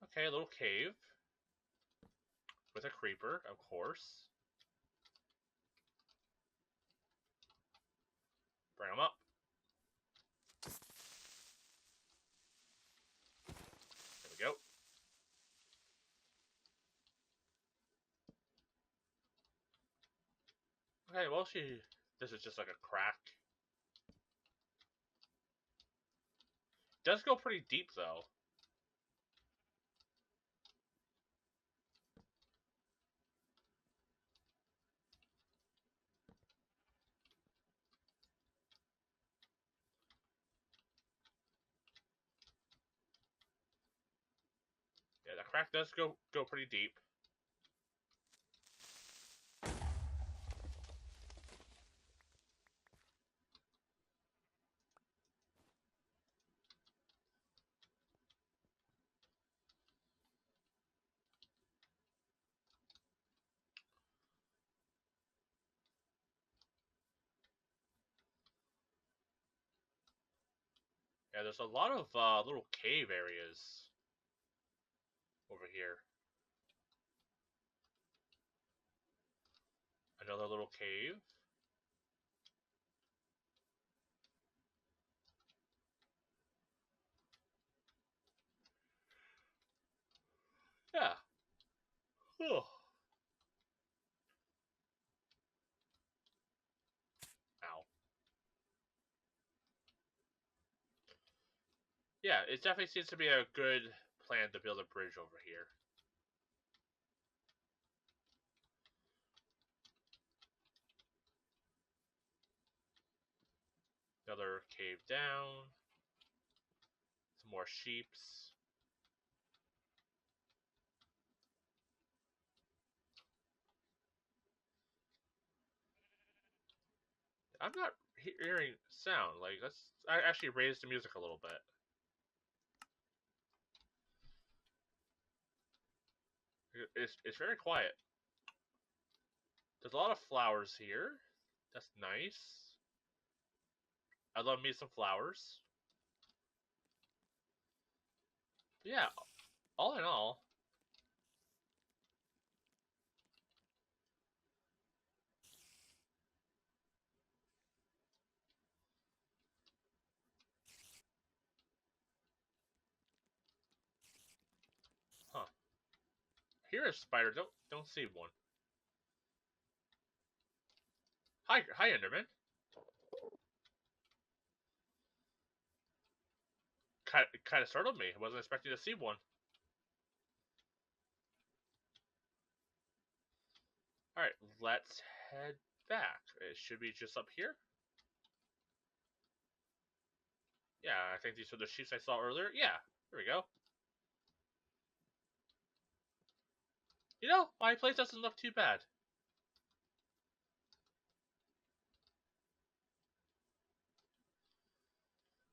Okay, a little cave with a creeper, of course. Bring them up. There we go. Okay, well, this is just like a crack. It does go pretty deep, though. Yeah, the crack does go pretty deep. Yeah, there's a lot of little cave areas over here. Another little cave. Yeah. Oh. Ow. Yeah, it definitely seems to be a good plan to build a bridge over here. Another cave down. Some more sheeps. I'm not hearing sound. Like, I actually raise the music a little bit. It's very quiet. There's a lot of flowers here. That's nice. I'd love me some flowers. But yeah, all in all, huh? Here is spider. Don't see one. Hi, Enderman. Kind of startled me. I wasn't expecting to see one. All right, let's head back. It should be just up here. Yeah, I think these were the sheep I saw earlier. Yeah, here we go. You know, my place doesn't look too bad.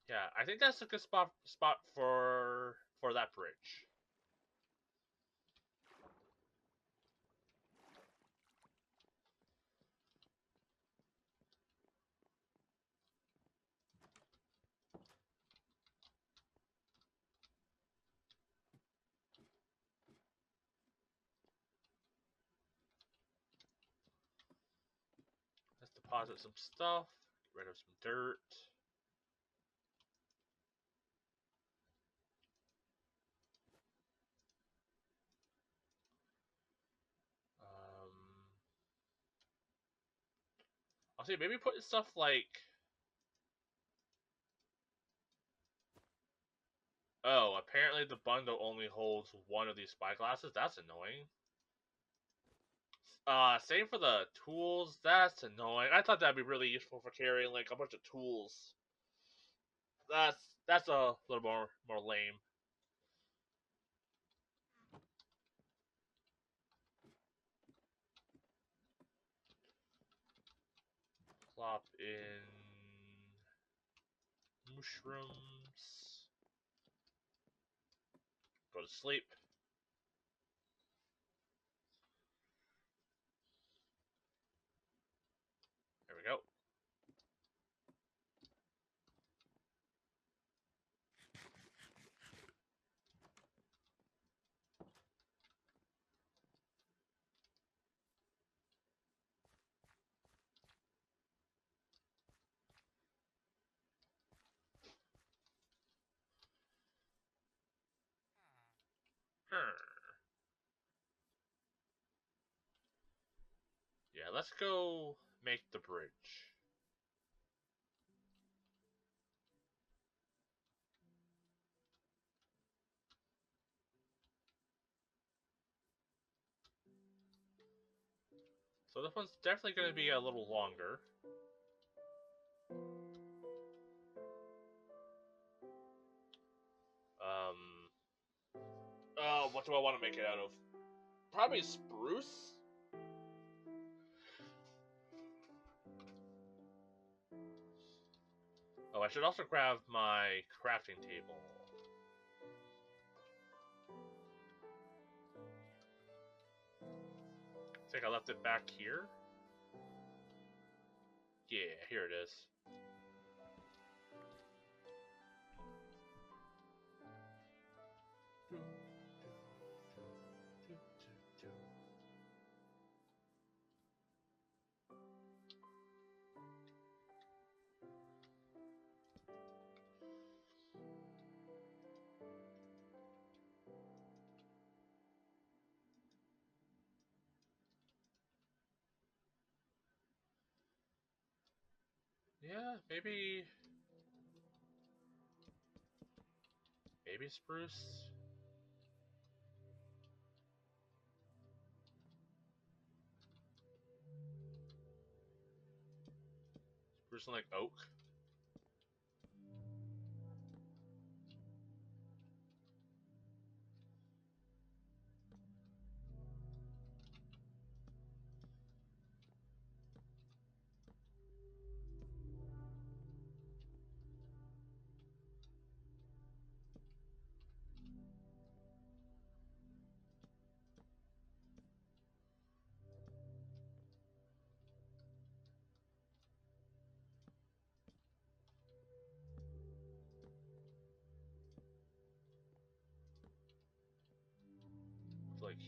Yeah, I think that's a good spot for that bridge. Let's deposit some stuff. Get rid of some dirt. I'll see. Maybe put stuff like. Oh, apparently the bundle only holds one of these spyglasses. That's annoying. Same for the tools. That's annoying. I thought that'd be really useful for carrying like a bunch of tools. That's a little more lame. Plop in mushrooms. Go to sleep. There we go. Yeah, let's go make the bridge. So this one's definitely going to be a little longer. What do I want to make it out of? Probably spruce? Oh, I should also grab my crafting table. I think I left it back here. Yeah, here it is. Yeah, maybe spruce. Spruce and like oak.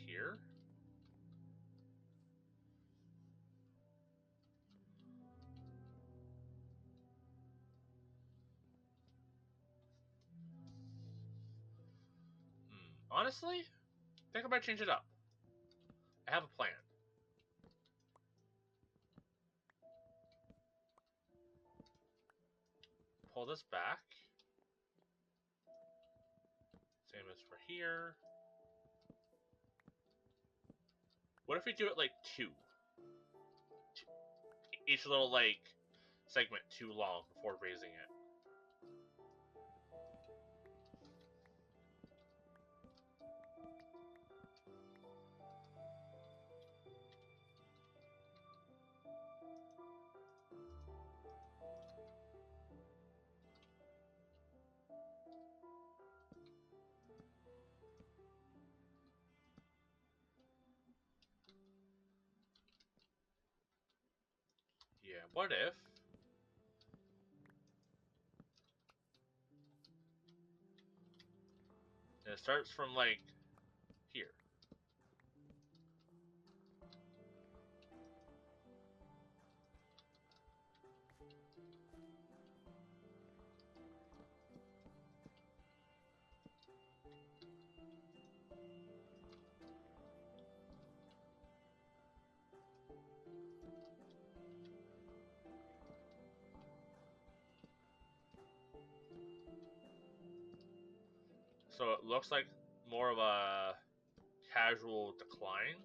here. Honestly, I think I might change it up. I have a plan. Pull this back. Same as for here. What if we do it like two? Each little like segment too long before raising it. Yeah, what if it starts from like here? So it looks like more of a casual decline.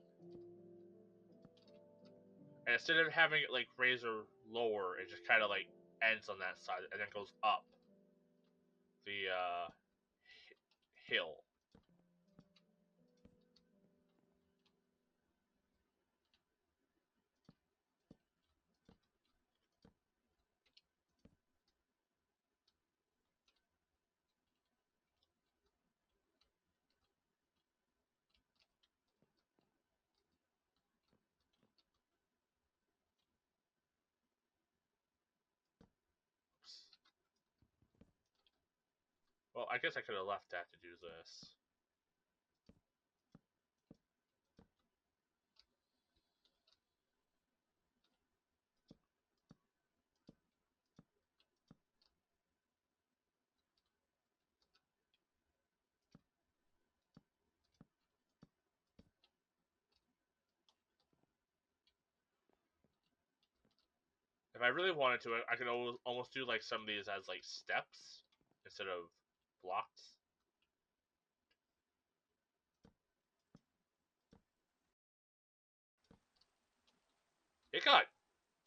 And instead of having it like razor lower, it just kind of like ends on that side and then goes up the hill. Well, I guess I could have left that to do this. If I really wanted to, I could almost do like some of these as like steps instead of blocks. It got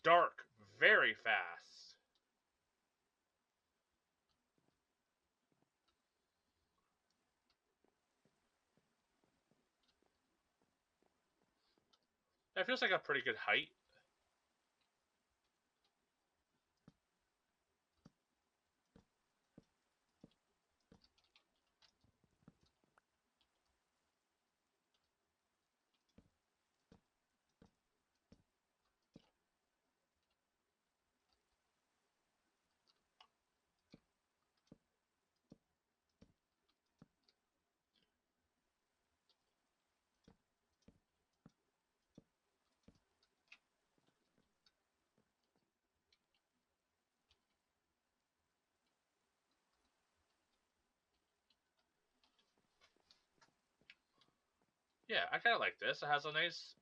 dark very fast. That feels like a pretty good height. Yeah, I kind of like this. It has a nice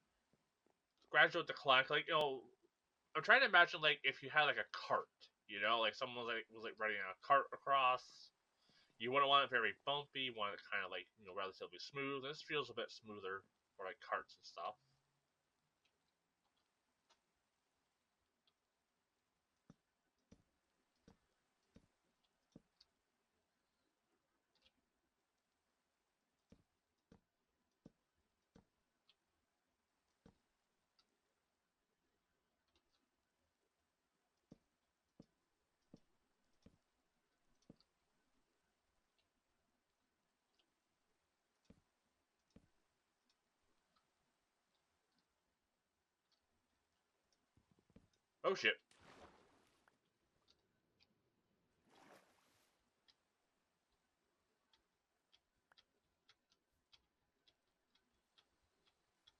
gradual decline. Like, I'm trying to imagine like if you had like a cart, like someone was like riding a cart across. You wouldn't want it very bumpy. You want it kind of like relatively smooth. This feels a bit smoother for like carts and stuff. Oh shit!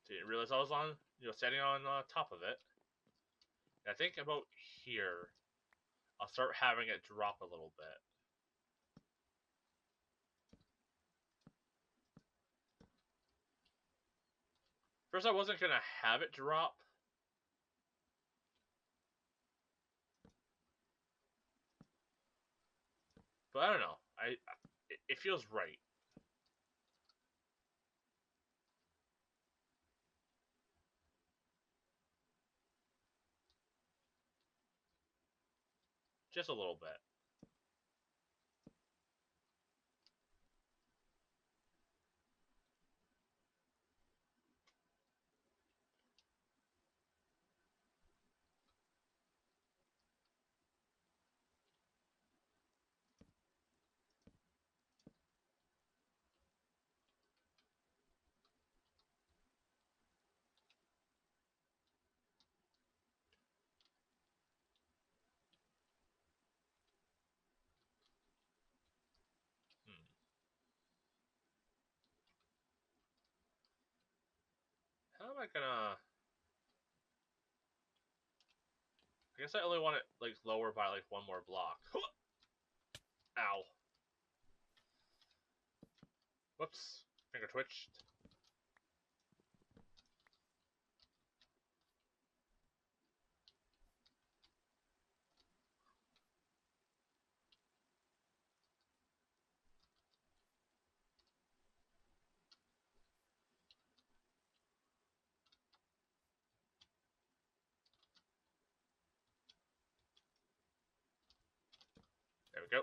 Didn't realize I was on, standing on top of it. And I think about here, I'll start having it drop a little bit. First, I wasn't gonna have it drop, but I don't know. It feels right. Just a little bit. Hmm. How am I gonna? I guess I only want it like lower by like one more block. Ow. Whoops. Finger twitched. There we go.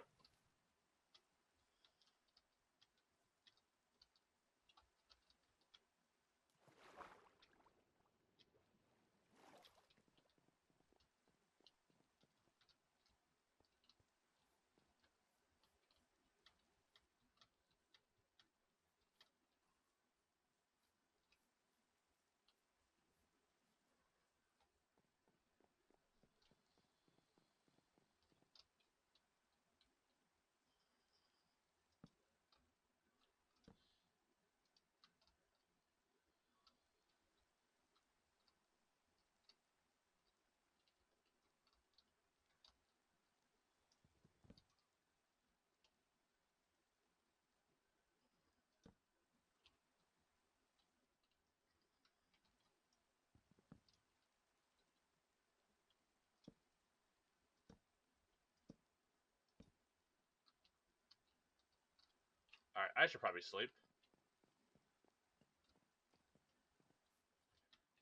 Alright, I should probably sleep.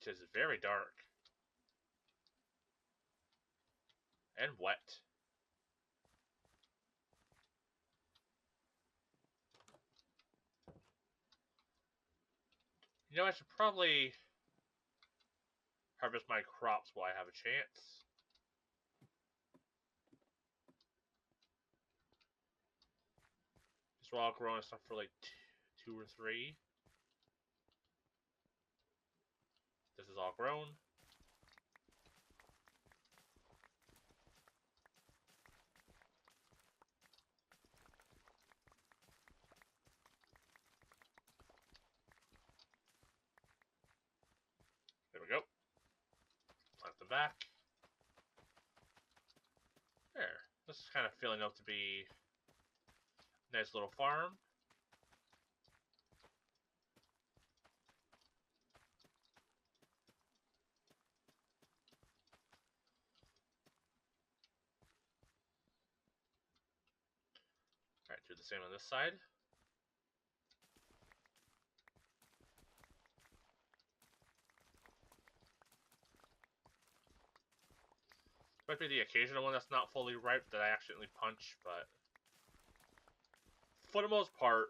It is very dark. And wet. I should probably harvest my crops while I have a chance. These were all growing stuff for like 2 or 3. This is all grown. There we go. Plant them back. There. This is kind of filling out to be a nice little farm. Alright, do the same on this side. Might be the occasional one that's not fully ripe that I accidentally punch, but for the most part,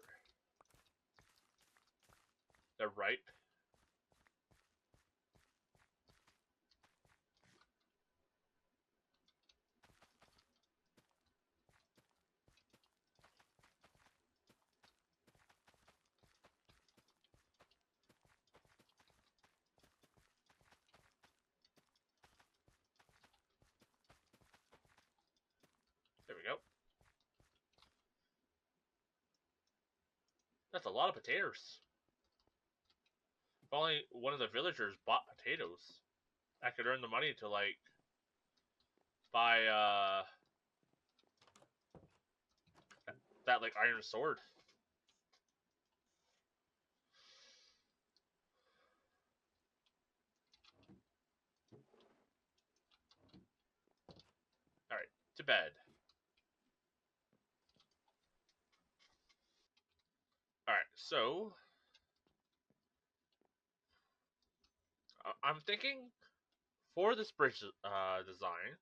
they're ripe. There we go. That's a lot of potatoes. only one of the villagers bought potatoes, I could earn the money to like buy that like iron sword. All right, to bed. All right, so I'm thinking for this bridge design,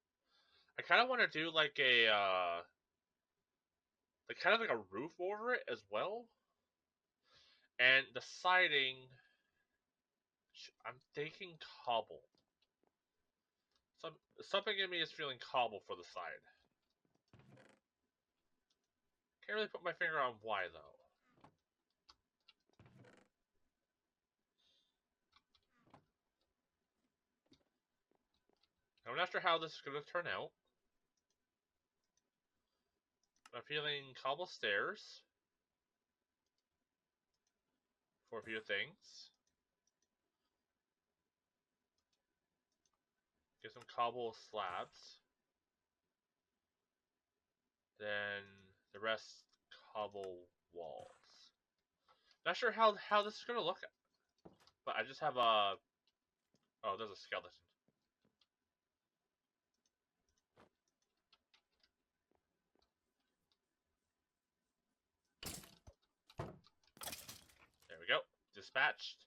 I kind of want to do like a like kind of like a roof over it as well, and the siding. I'm thinking cobble. Something in me is feeling cobble for the side. Can't really put my finger on why though. I'm not sure how this is going to turn out. I'm feeling cobble stairs for a few things. Get some cobble slabs. Then the rest cobble walls. Not sure how this is going to look, but I just have a... Oh, there's a skeleton. There we go. Dispatched.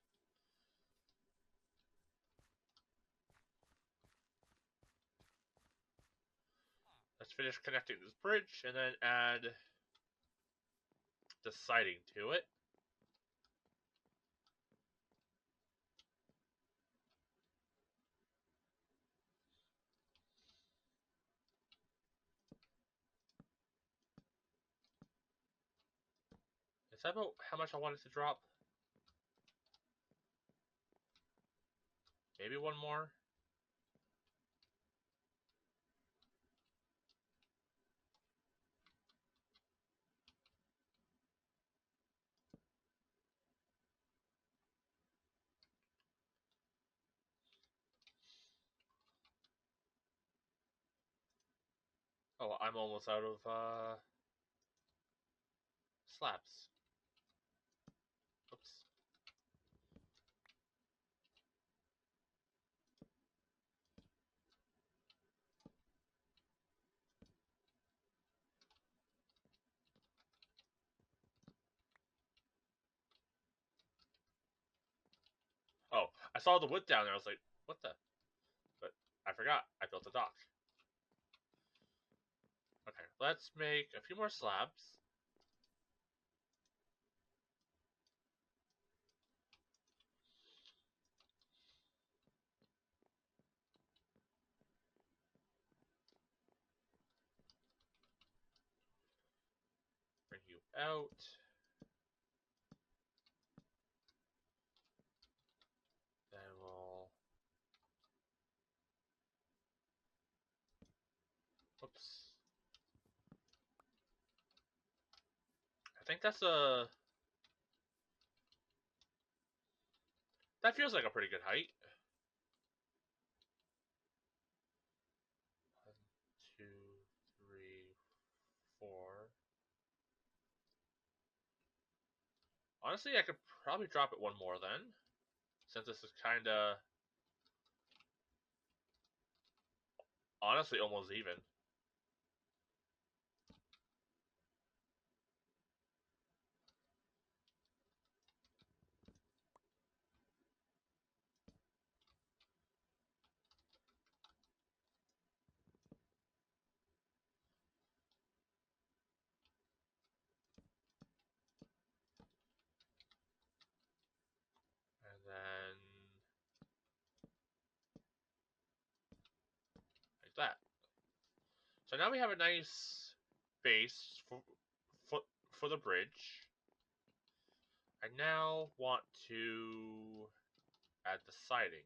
Let's finish connecting this bridge and then add the siding to it. Is that about how much I want it to drop? Maybe one more? Oh, I'm almost out of slabs. Oops. Oh, I saw the wood down there. I was like, what the? But I forgot. I built a dock. Okay, let's make a few more slabs. Bring you out. Then we'll... Oops. I think that's a... That feels like a pretty good height. 1, 2, 3, 4. Honestly, I could probably drop it one more then. Since this is kinda... Honestly, almost even. And then... Like that. So now we have a nice base for, for the bridge. I now want to add the siding.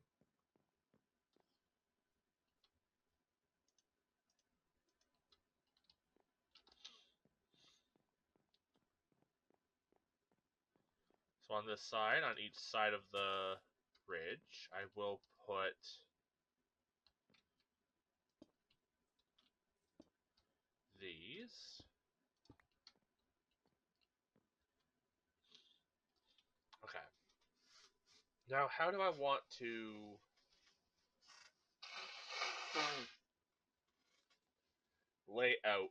So on this side, on each side of the bridge, I will put these. Okay. Now, how do I want to lay out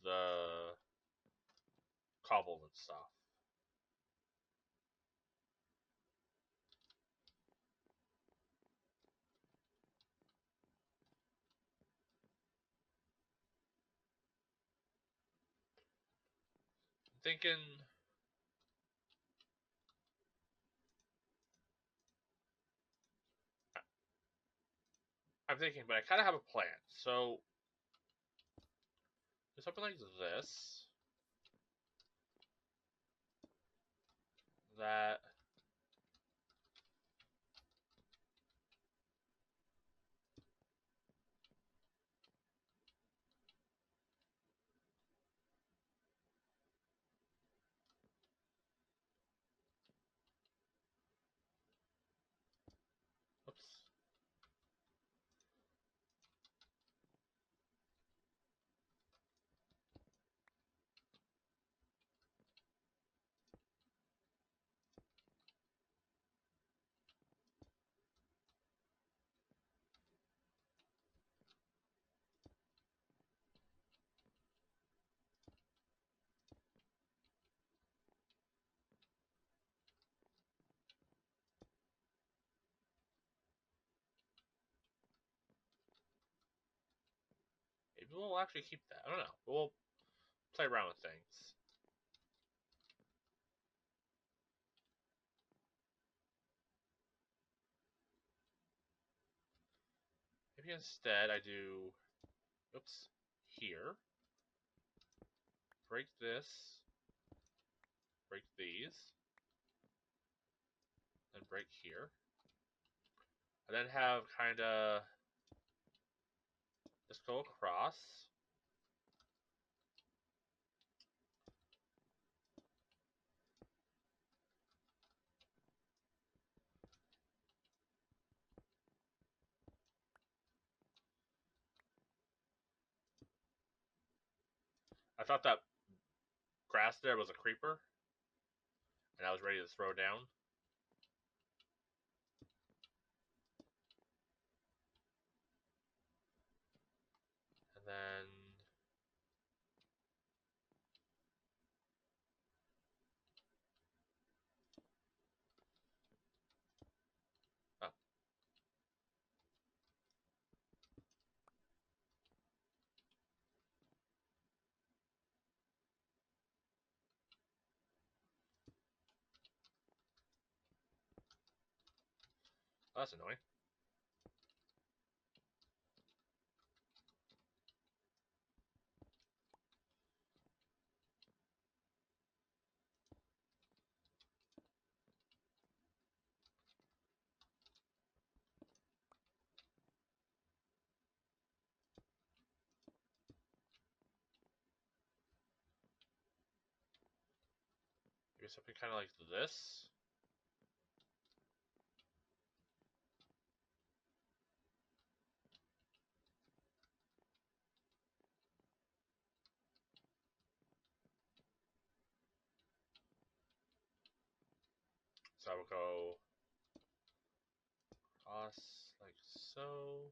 the cobble and stuff? I'm thinking. I'm thinking, but I kind of have a plan. So, do something like this. That. Oops. Maybe we'll actually keep that. I don't know. We'll play around with things. Maybe instead I do. Oops. Here. Break this. Break these. Then break here. And then have kind of. Just go across. I thought that grass there was a creeper. And I was ready to throw down. And then. Oh. Oh, that's annoying. Maybe something kind of like this. So I will go across like so.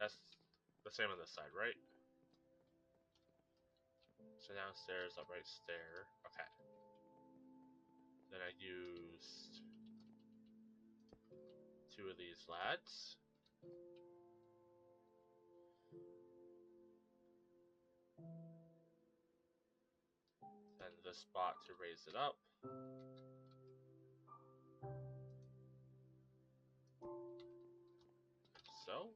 That's the same on this side, right? So downstairs, upright stair. Okay. Then I used 2 of these lads. Then this spot to raise it up. so.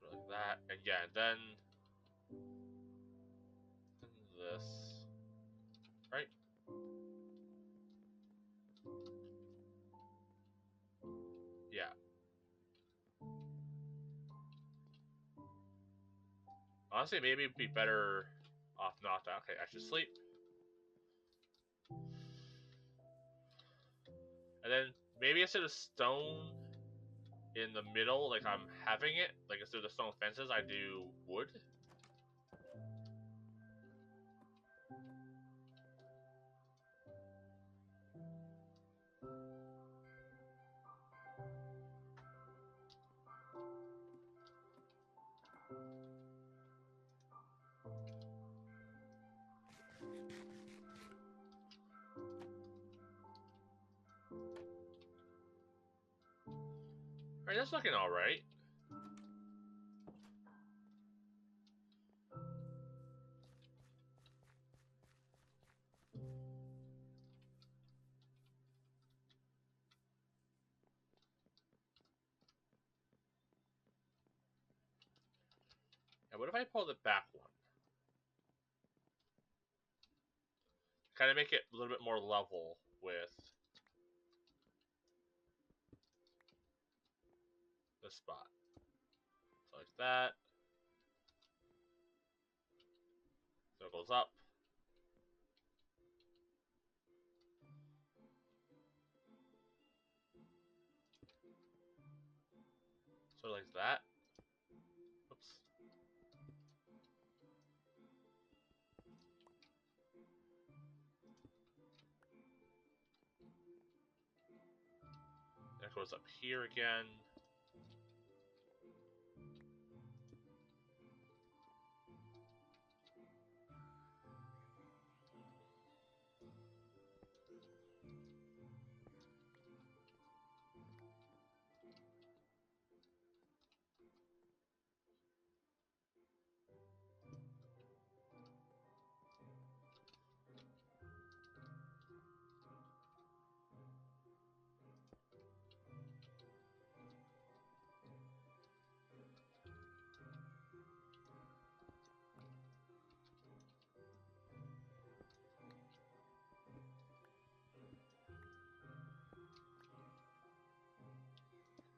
Like that, and yeah, then this, right? Yeah. Honestly, maybe it'd be better off not that. Okay, I should sleep. And then maybe instead of stone in the middle, like I'm having it, like instead of the stone fences, I do wood. Alright, that's looking alright. And what if I pull the back one? Kind of make it a little bit more level with the spot. So like that. So it goes up. So like that. Oops. And it goes up here again.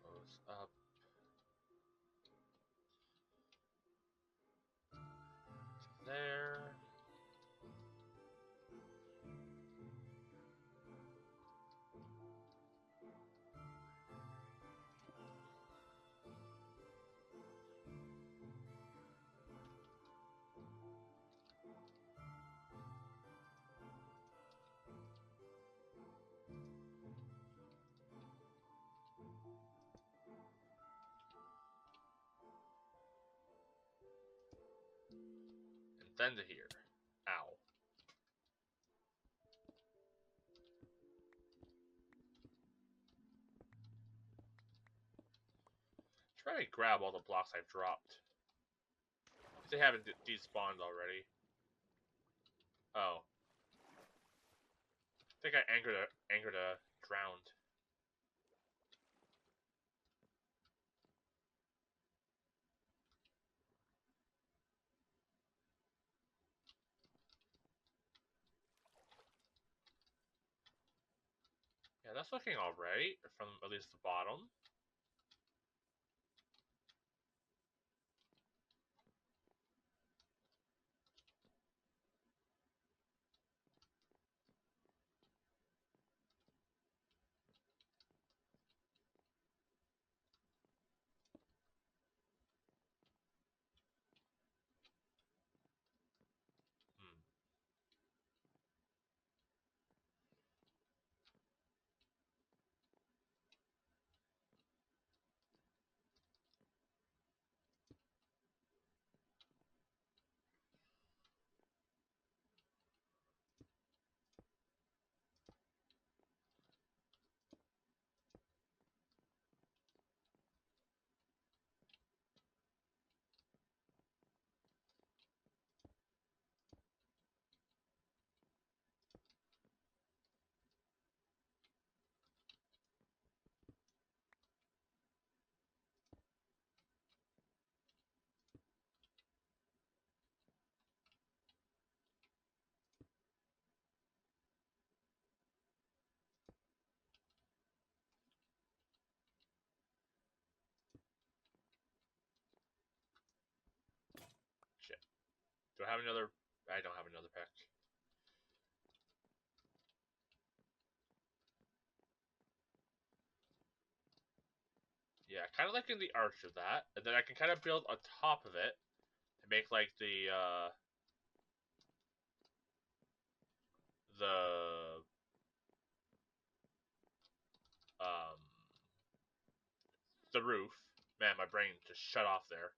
Goes up. There. And then to here. Ow. Try to grab all the blocks I've dropped. They haven't despawned already. Oh. I think I angered a drowned. Yeah, that's looking alright, from at least the bottom. Hmm. Do I have another? I don't have another pick. Yeah, kind of liking the arch of that, and then I can kind of build on top of it to make like the um the roof. Man, my brain just shut off there.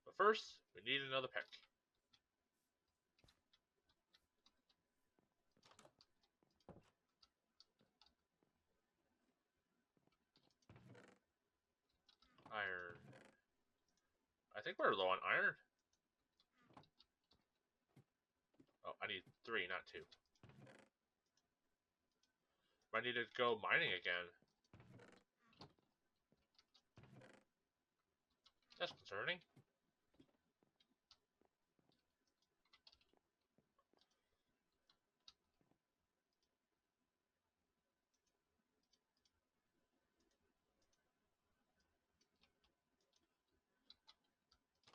But first, we need another pick. Iron. I think we're low on iron. Oh, I need 3, not 2. I need to go mining again. That's concerning.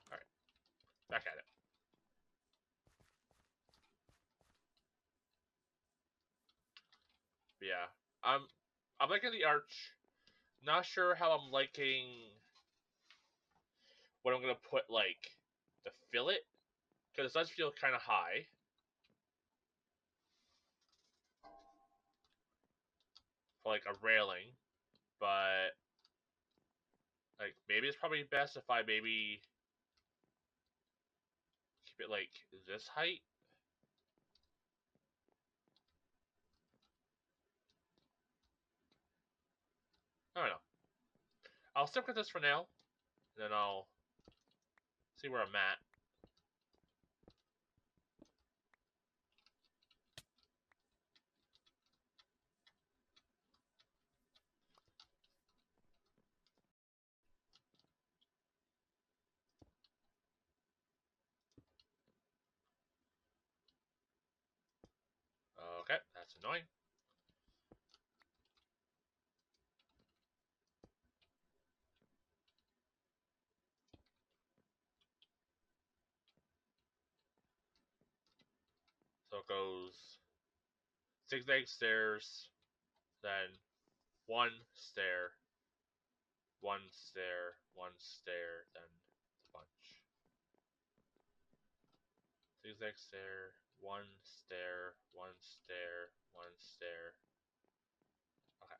Alright, back at it. But yeah, I'm liking the arch. Not sure how I'm liking what I'm gonna put like to fill it, because it does feel kind of high. For like a railing, but like maybe it's probably best if I maybe keep it like this height. I don't know. I'll stick with this for now, and then I'll see where I'm at. Okay, that's annoying. So it goes zigzag stairs, then one stair, one stair, one stair, then a bunch. Zigzag stair, one stair, one stair, one stair. Okay.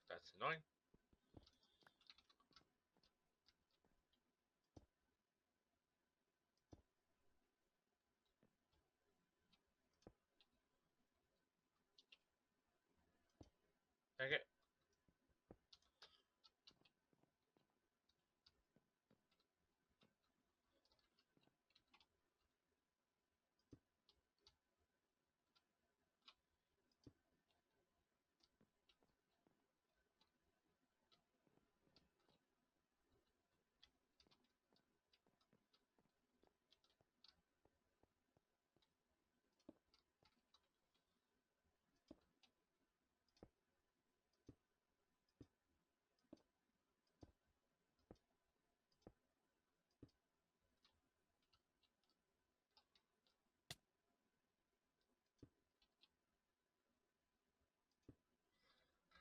That's annoying. Okay.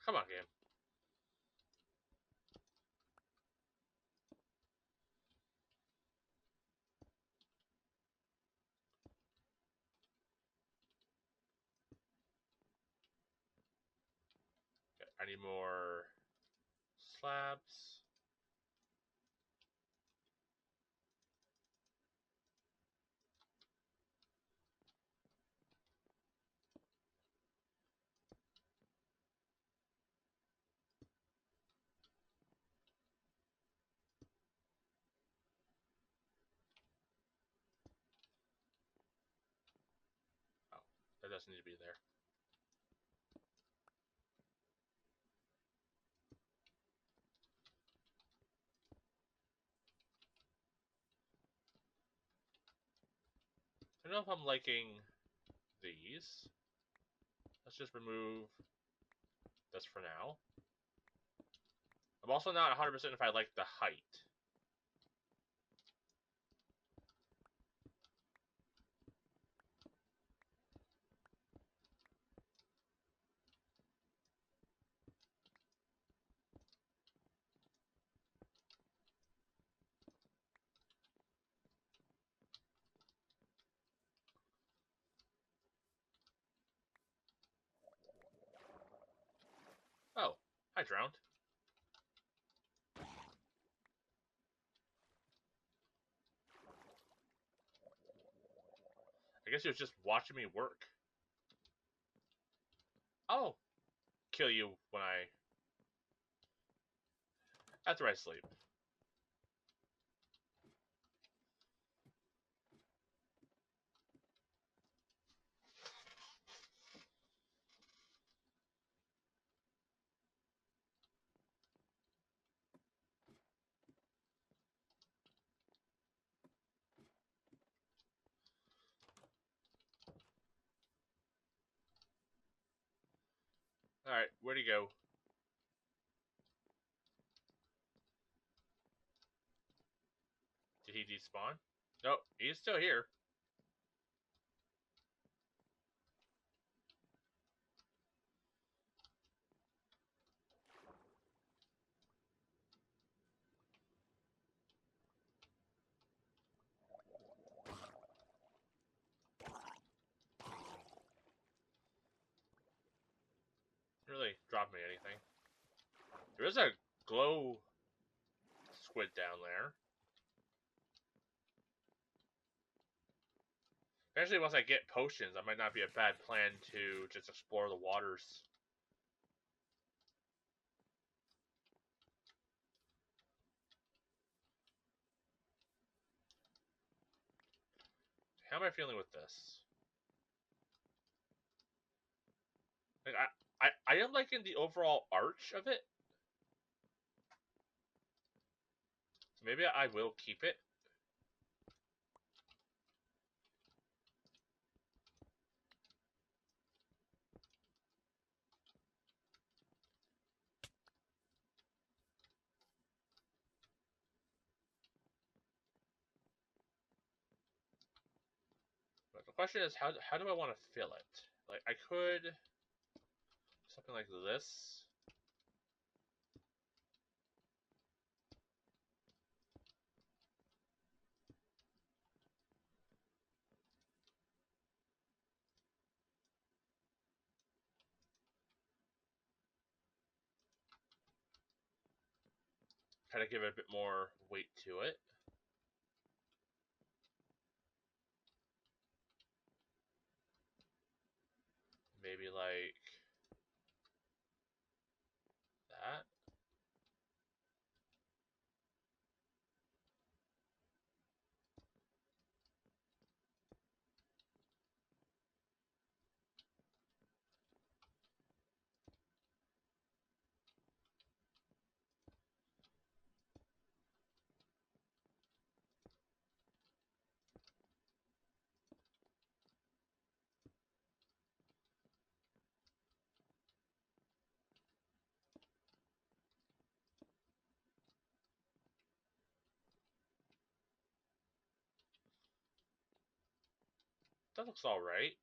Come on, game. Okay, I need more slabs. doesn't need to be there. I don't know if I'm liking these. Let's just remove this for now. I'm also not 100% if I like the height. Oh, I drowned. I guess he was just watching me work. I'll kill you when after I sleep. Alright, where'd he go? Did he despawn? No, he's still here. Didn't really drop me anything. There is a glow squid down there. Eventually, once I get potions, that might not be a bad plan to just explore the waters. How am I feeling with this? Like, I am liking the overall arch of it. So maybe I will keep it. But the question is, how do I want to fill it? Like, I could something like this. Kind of give it a bit more weight to it. Maybe like that. That looks alright.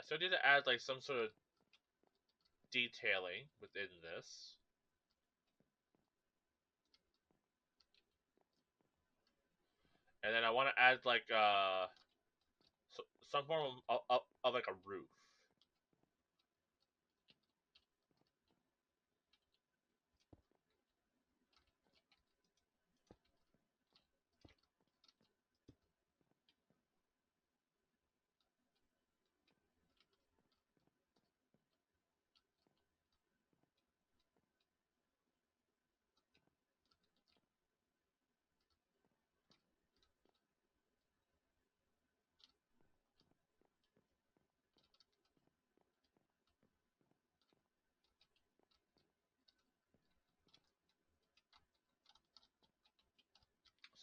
I still need to add like some sort of detailing within this. And then I want to add like some form of like a roof.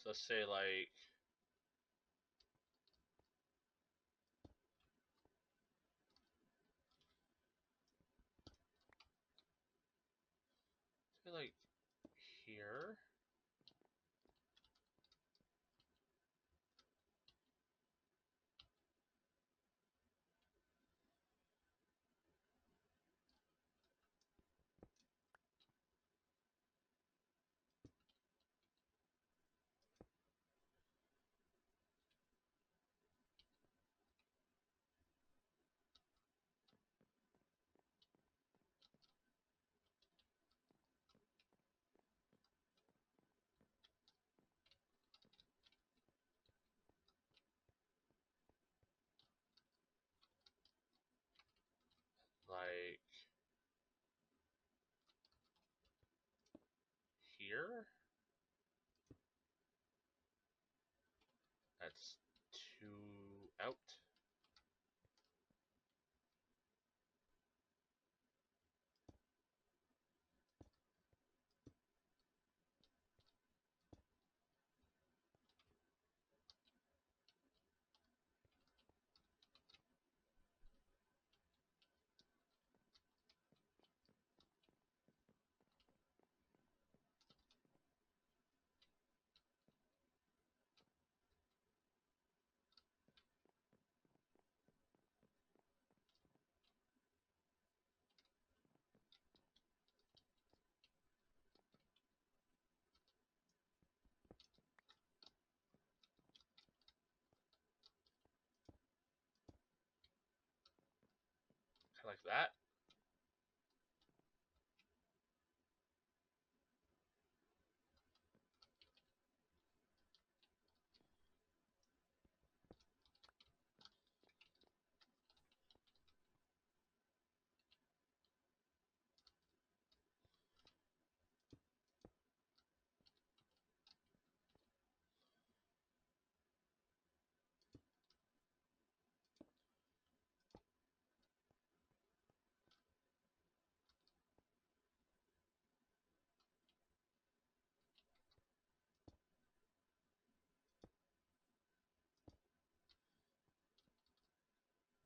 So let's say like here. Like here. That's 2 out. Kind of like that.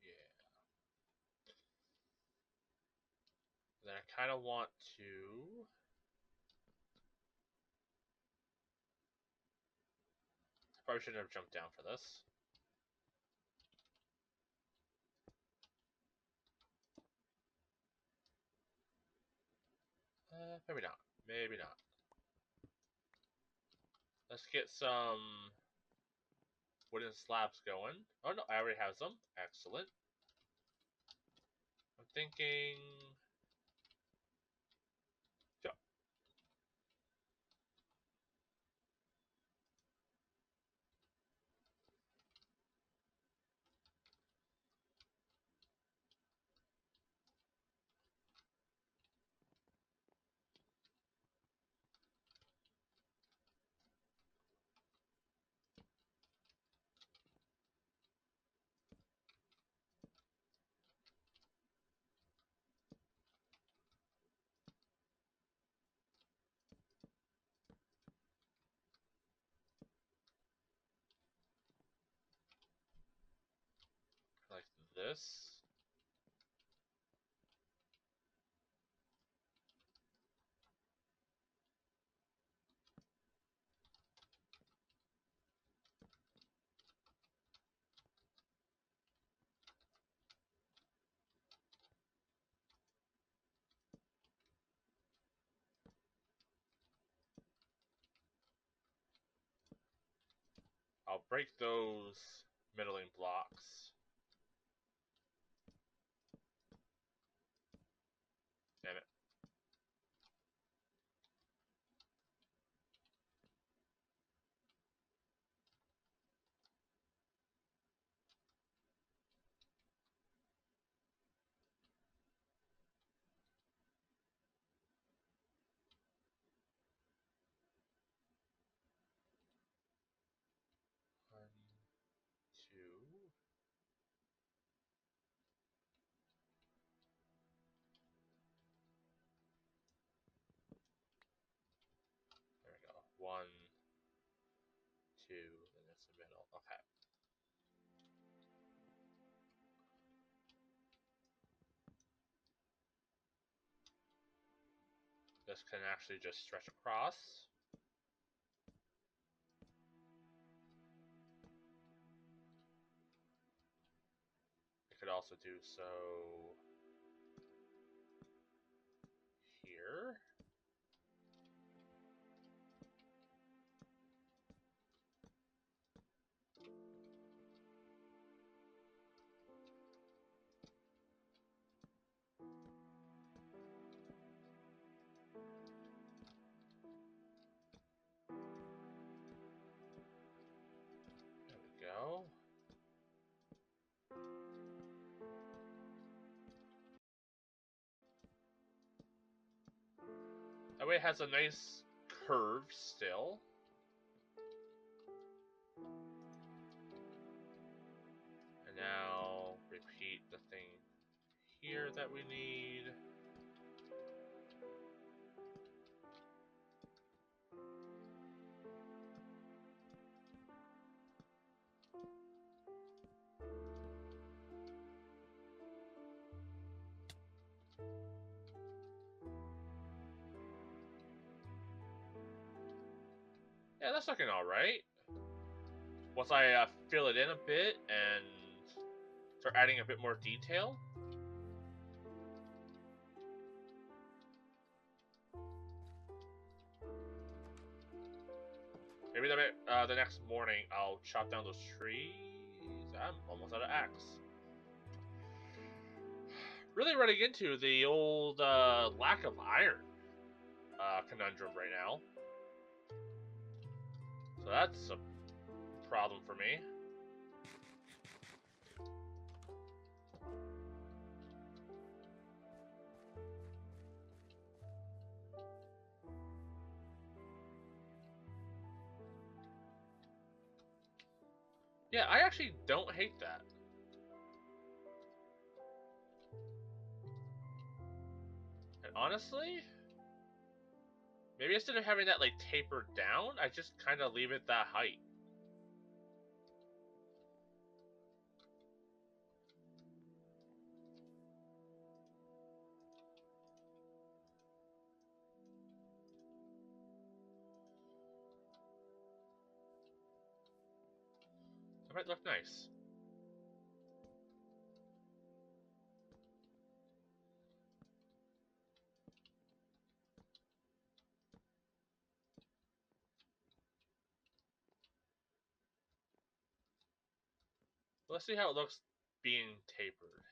Yeah. Then I kind of want to. Probably shouldn't have jumped down for this. Maybe not. Maybe not. Let's get some wooden slabs going. Oh no, I already have some. Excellent. I'm thinking. Yeah. Like this. I'll break those middling blocks. Damn it. One, two. Okay. This can actually just stretch across. It could also do so here. There we go. That way it has a nice curve still. And now repeat the thing here that we need. Yeah, that's looking alright. Once I fill it in a bit and start adding a bit more detail. Maybe the next morning I'll chop down those trees. I'm almost out of axe. Really running into the old lack of iron conundrum right now. So that's a problem for me. Yeah, I actually don't hate that. And honestly, maybe instead of having that like tapered down, I just kind of leave it that height. That might look nice. Let's see how it looks being tapered.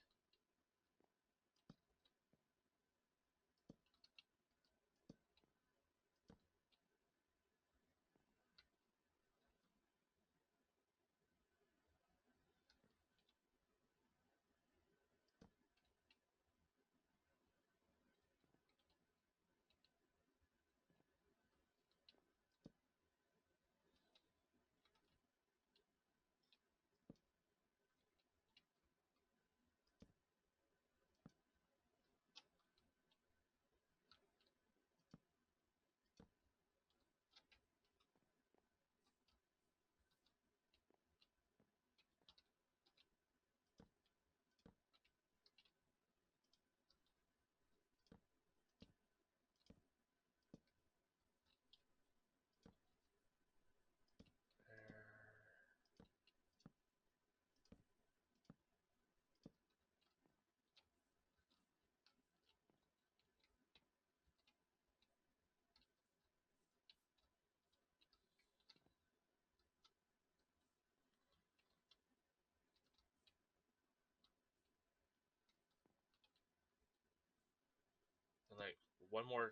And like one more.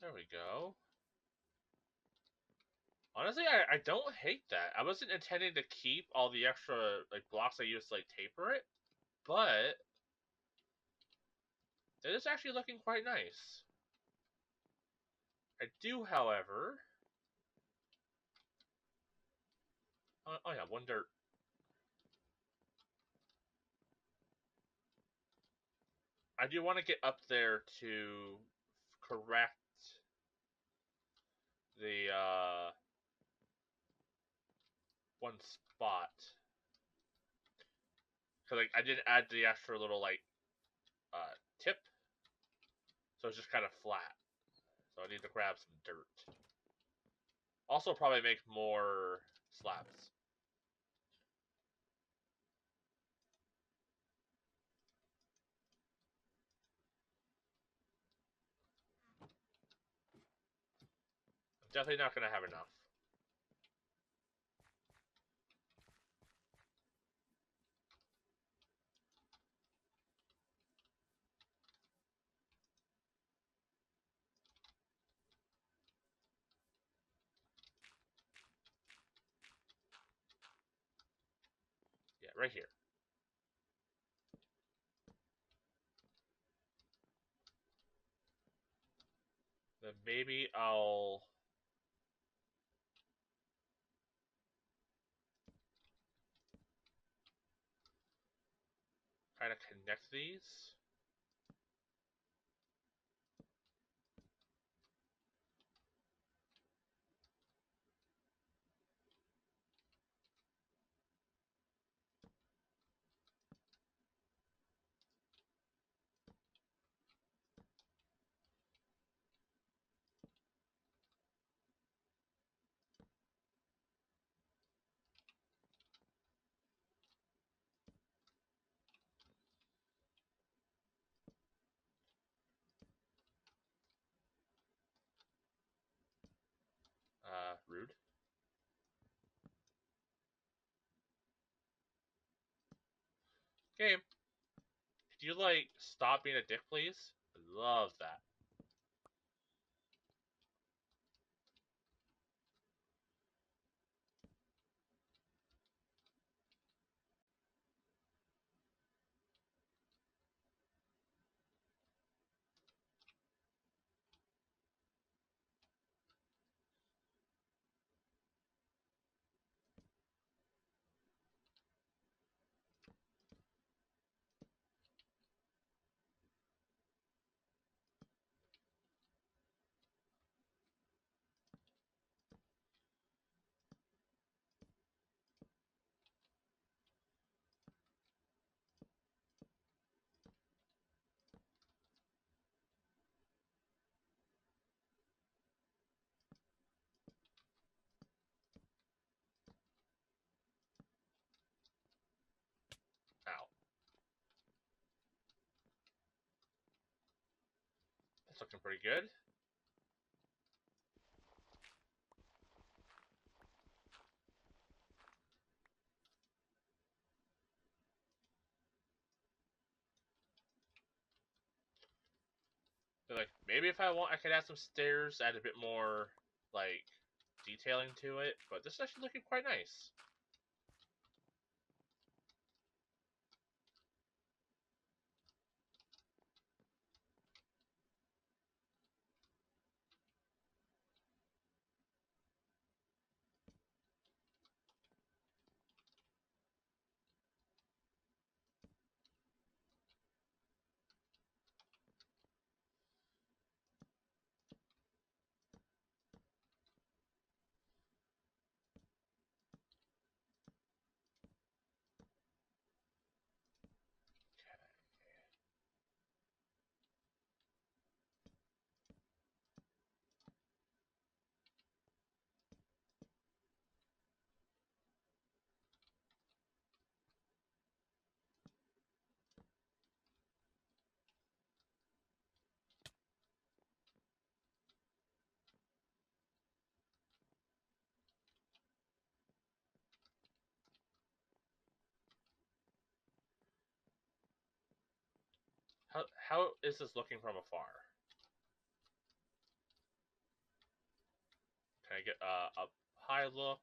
There we go. Honestly, I don't hate that. I wasn't intending to keep all the extra like blocks I used to like taper it, but it is actually looking quite nice. I do, however. Oh yeah, one dirt. I do want to get up there to correct the one spot. Cause like I didn't add the extra little like tip, so it's just kind of flat. So I need to grab some dirt. Also, probably make more slabs. I'm definitely not gonna have enough. Yeah, right here. Then maybe I'll kind of connect these. Rude. Game. Could you like stop being a dick, please? I love that. Ow. That's looking pretty good. Like maybe if I want, I could add some stairs, add a bit more like detailing to it. But this is actually looking quite nice. How is this looking from afar? Can I get a high look?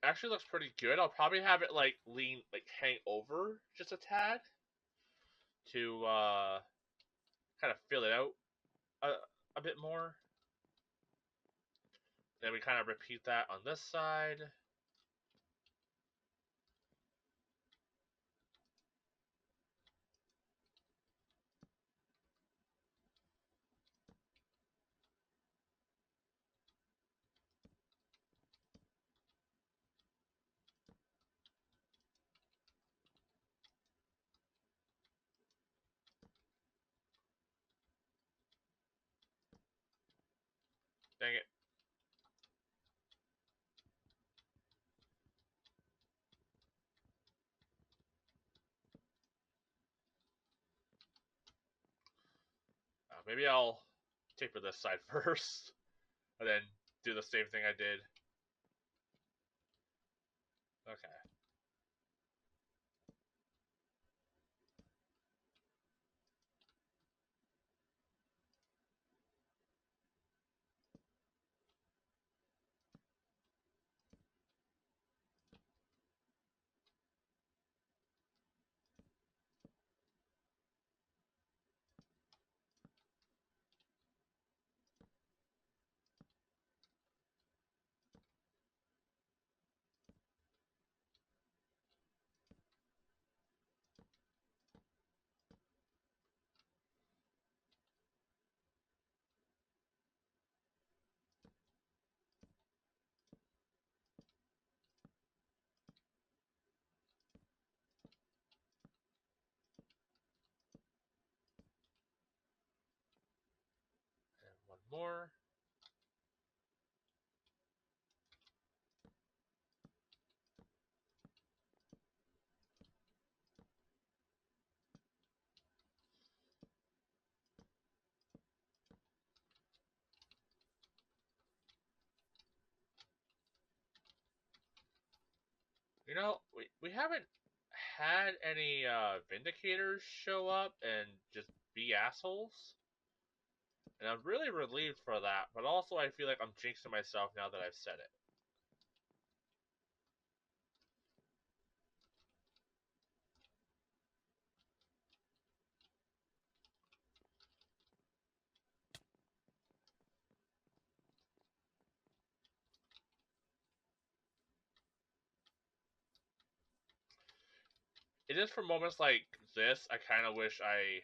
Actually looks pretty good. I'll probably have it like lean, like hang over just a tad. to kind of fill it out a, a bit more. Then we kind of repeat that on this side. Dang it. Maybe I'll taper this side first, and then do the same thing I did. Okay. And one more. You know, we haven't had any Vindicators show up and just be assholes. And I'm really relieved for that, but also I feel like I'm jinxing myself now that I've said it. It is for moments like this, I kind of wish I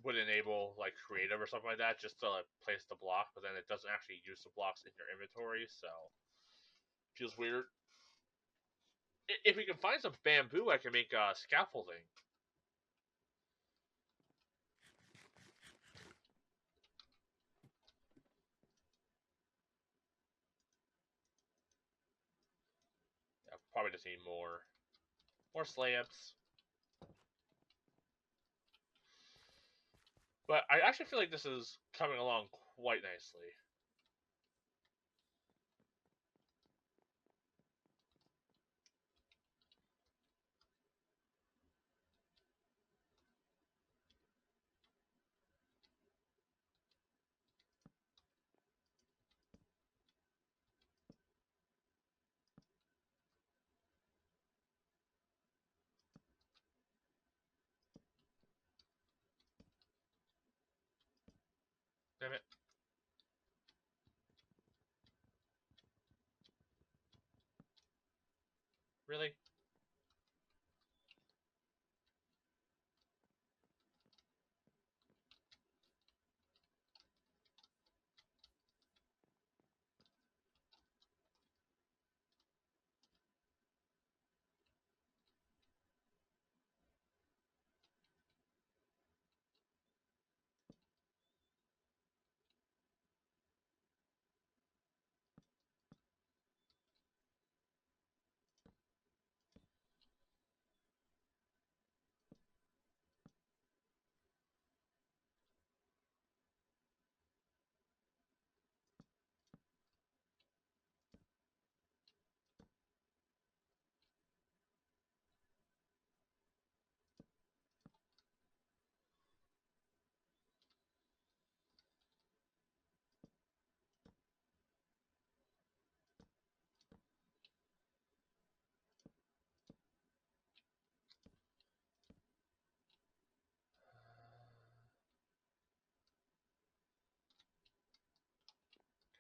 would enable like creative or something like that just to like, place the block, but then it doesn't actually use the blocks in your inventory, so feels weird. If we can find some bamboo, I can make scaffolding. Yeah, probably just need more slabs. But I actually feel like this is coming along quite nicely. Damn it. Really?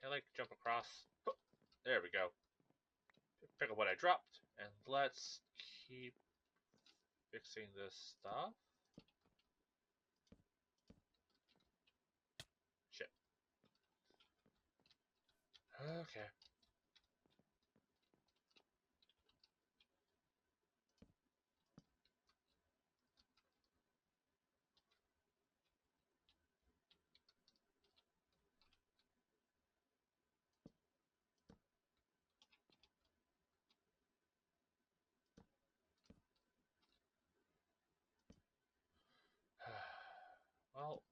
Can I, like, jump across? There we go. Pick up what I dropped. And let's keep fixing this stuff. Shit. Okay. Well,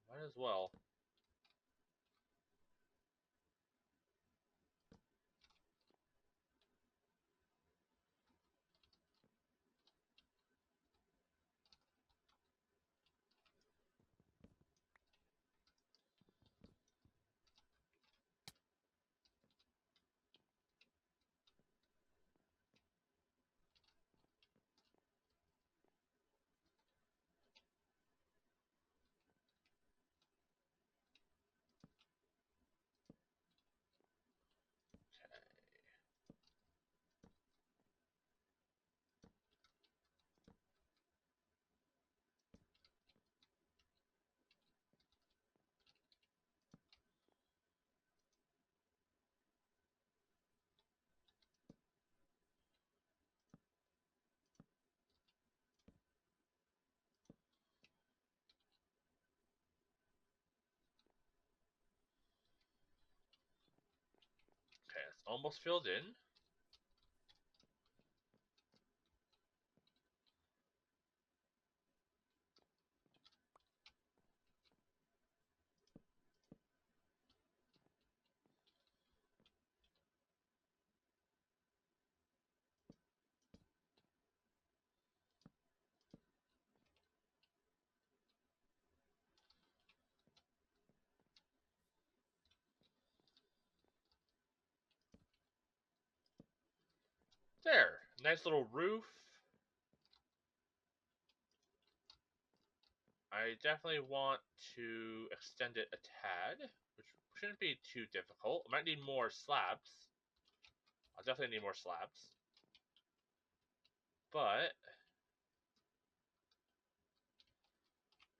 might as well. Okay, it's almost filled in. There. Nice little roof. I definitely want to extend it a tad, which shouldn't be too difficult. I might need more slabs. I'll definitely need more slabs. But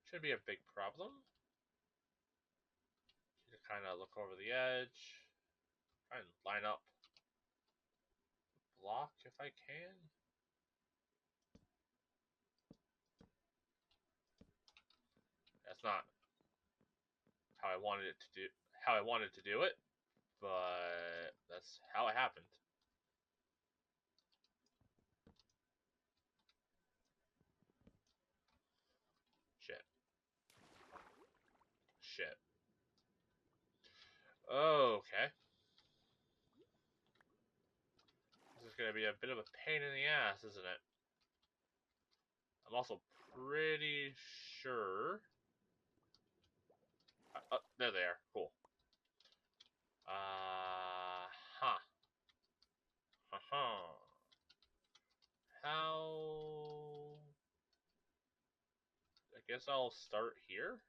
shouldn't be a big problem. Just kind of look over the edge. Try and line up the block if I can. That's not how I wanted it to do. How I wanted to do it, but that's how it happened. Shit. Shit. Okay. This is gonna be a bit of a pain in the ass, isn't it? I'm also pretty sure. There they are. Cool. Huh. Huh. How? I guess I'll start here.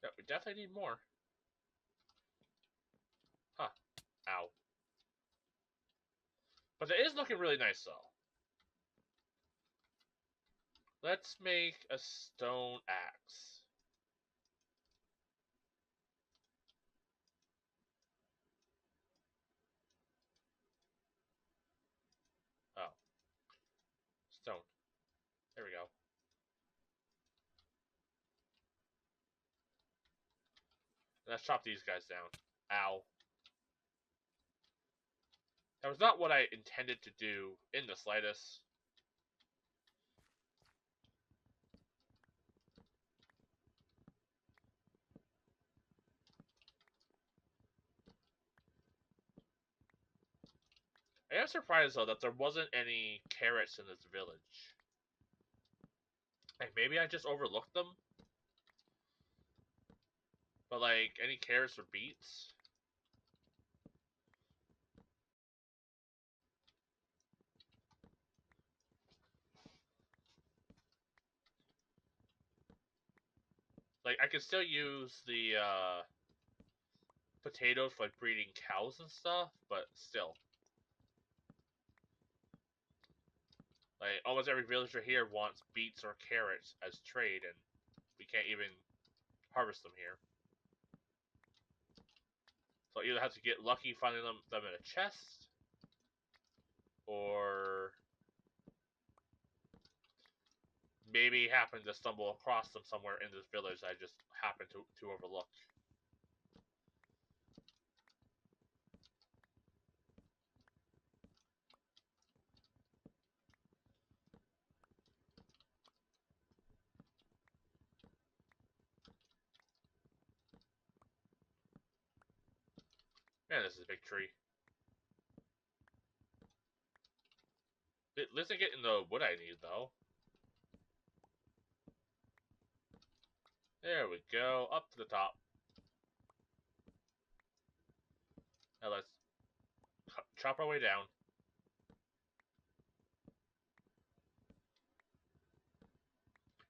Yeah, we definitely need more. Huh. Ow. But it is looking really nice, though. Let's make a stone axe. Oh. Let's chop these guys down. Ow. That was not what I intended to do in the slightest. I am surprised, though, that there wasn't any carrots in this village. Like, maybe I just overlooked them? But, like, any carrots or beets? Like, I could still use the, potatoes for, like, breeding cows and stuff, but still. Like, almost every villager here wants beets or carrots as trade, and we can't even harvest them here. So I either have to get lucky finding them in a chest, or maybe happen to stumble across them somewhere in this village I just happen to overlook. Man, this is a big tree. It isn't getting the wood I need, though. There we go, up to the top. Now let's chop our way down.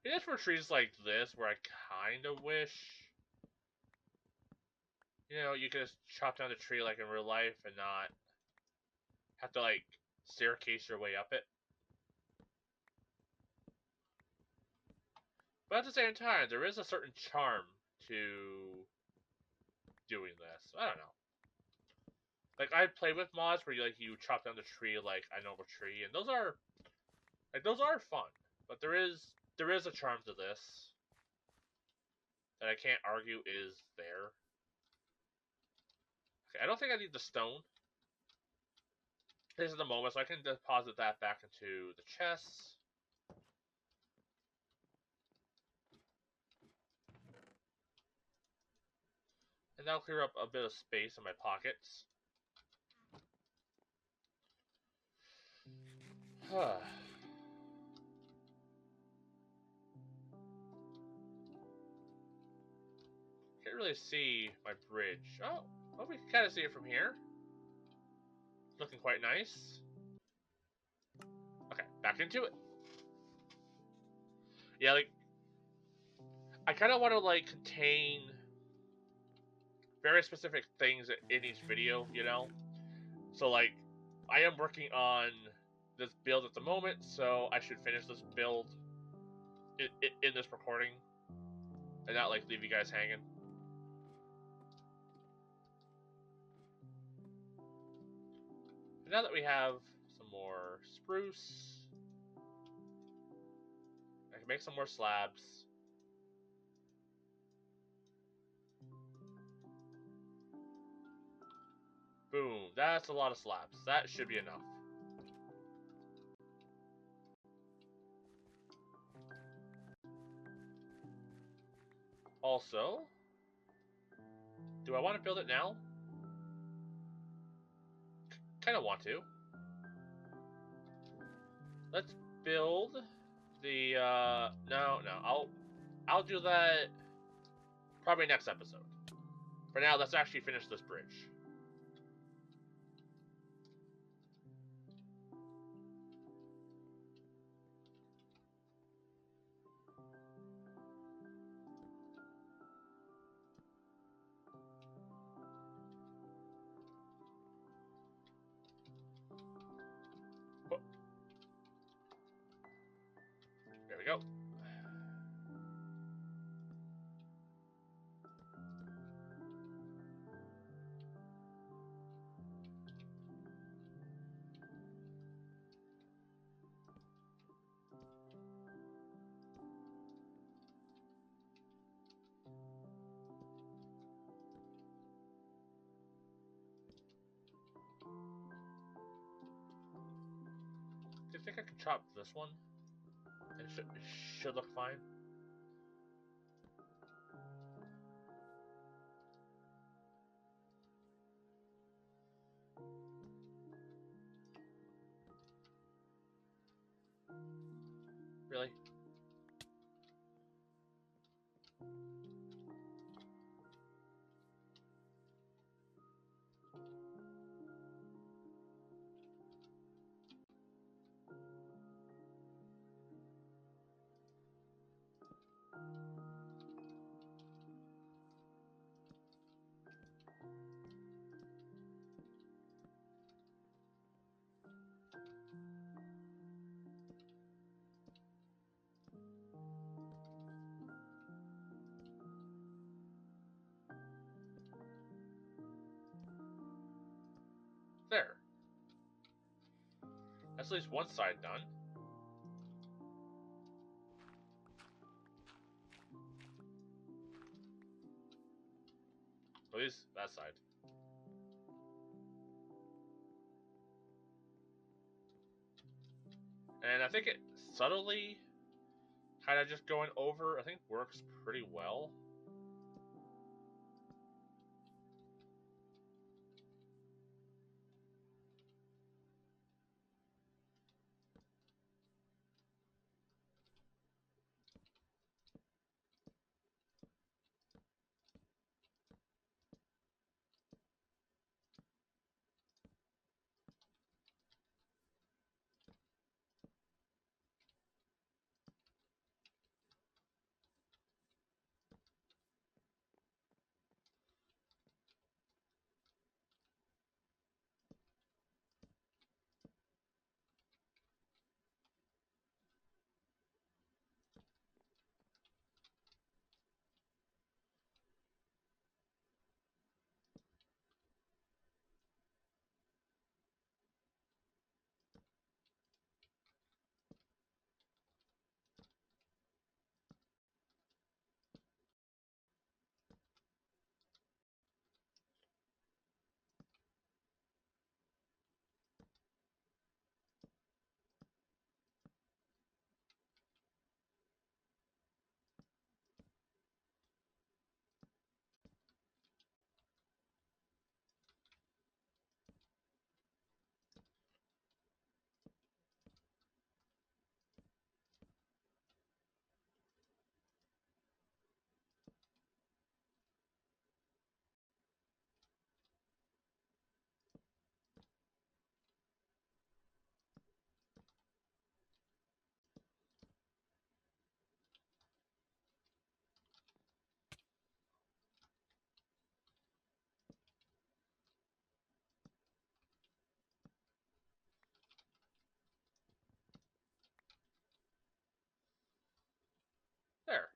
It is for trees like this where I kind of wish, you know, you could just chop down the tree like in real life and not have to, like, staircase your way up it. But at the same time, there is a certain charm to doing this. I don't know. Like, I play with mods where you chop down the tree like a normal tree, and those are fun. But there is a charm to this that I can't argue is there. Okay, I don't think I need the stone. This is the moment, so I can deposit that back into the chest. And that'll clear up a bit of space in my pockets. Can't really see my bridge. Oh, well, we can kind of see it from here. Looking quite nice. Okay, back into it. Yeah, like, I kind of want to, like, contain very specific things in each video, you know? So, like, I am working on this build at the moment, so I should finish this build in this recording and not, like, leave you guys hanging. And now that we have some more spruce, I can make some more slabs. Boom, that's a lot of slabs. That should be enough. Also, do I want to build it now? Kind of want to. Let's build the, no, I'll do that probably next episode. For now, let's actually finish this bridge. There we go. think I can chop this one? It should look fine. Really? There. That's at least one side done. At least that side. And I think it subtly, kind of just going over, I think works pretty well. There.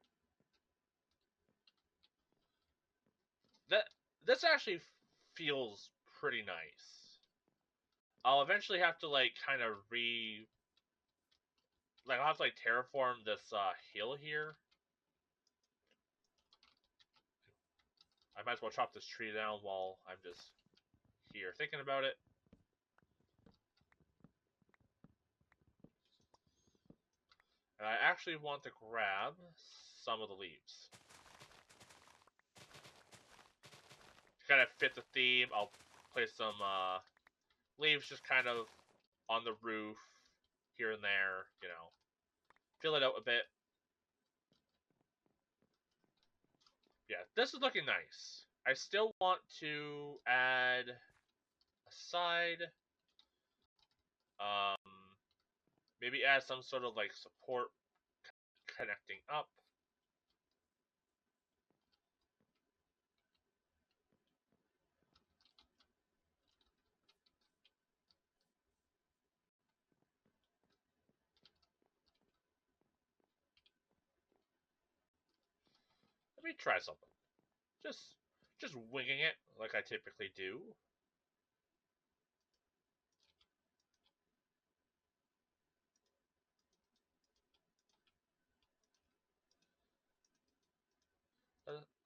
That this actually feels pretty nice. I'll eventually have to like kind of I'll have to like terraform this hill here. I might as well chop this tree down while I'm just here thinking about it. And I actually want to grab some of the leaves. To kind of fit the theme, I'll place some leaves just kind of on the roof here and there, you know. Fill it out a bit. Yeah, this is looking nice. I still want to add a side. Maybe add some sort of like support connecting up. Let me try something. Just winging it like I typically do.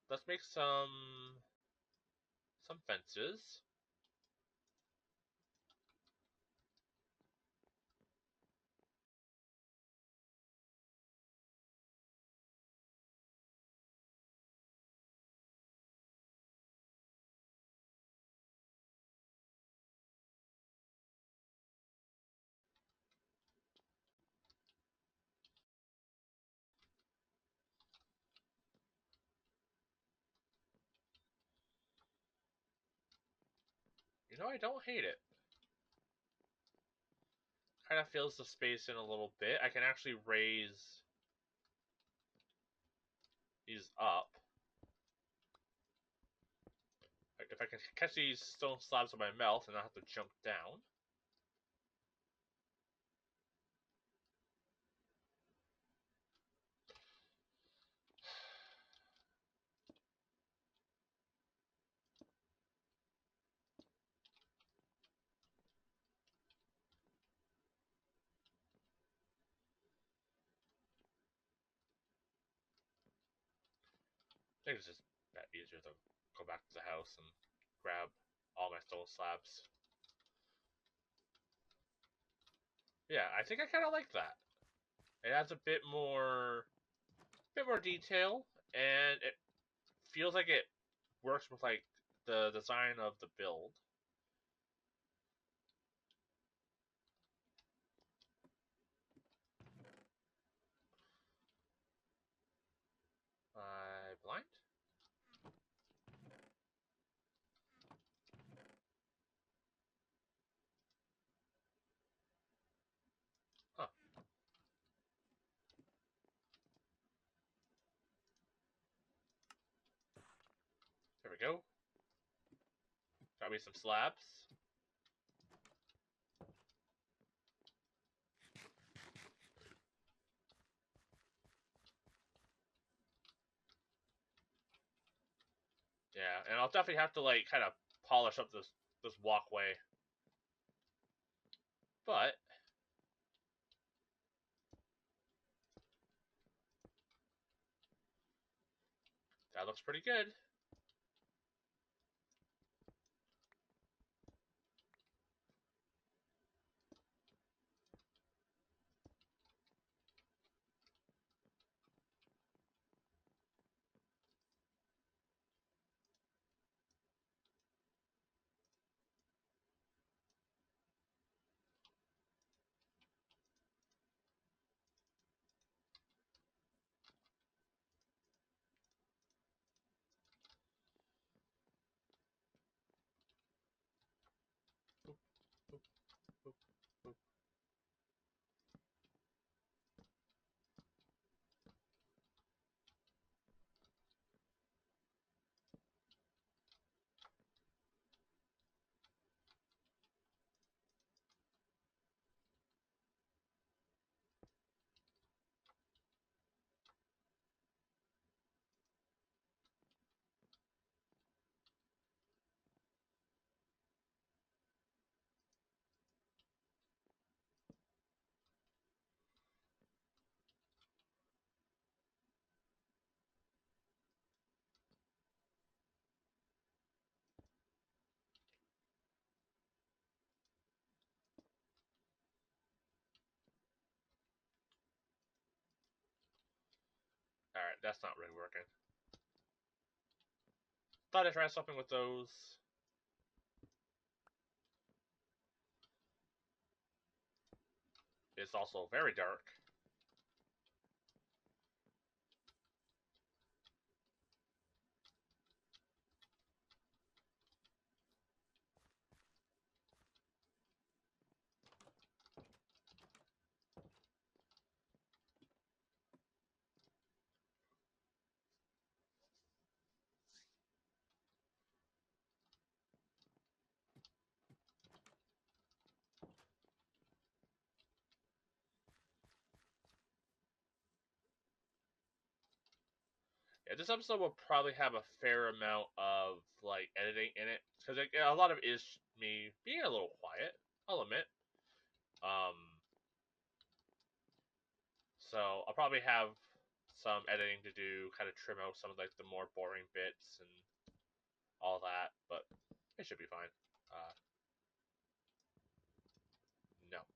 Let's make some fences. know, I don't hate it. Kind of fills the space in a little bit. I can actually raise these up. If I can catch these stone slabs with my mouth and not have to jump down. I think it's just that easier to go back to the house and grab all my stone slabs. Yeah, I think I kind of like that. It adds a bit more detail, and it feels like it works with like the design of the build. Blind? Huh. There we go. Got me some slabs. Yeah, and I'll definitely have to like kind of polish up this walkway. But that looks pretty good. Boop, boop, boop, boop. All right, that's not really working. Thought I tried something with those. It's also very dark. Yeah, this episode will probably have a fair amount of like editing in it because a lot of it is me being a little quiet. I'll admit. Um, so I'll probably have some editing to do, kind of trim out some of like the more boring bits and all that, but it should be fine. No.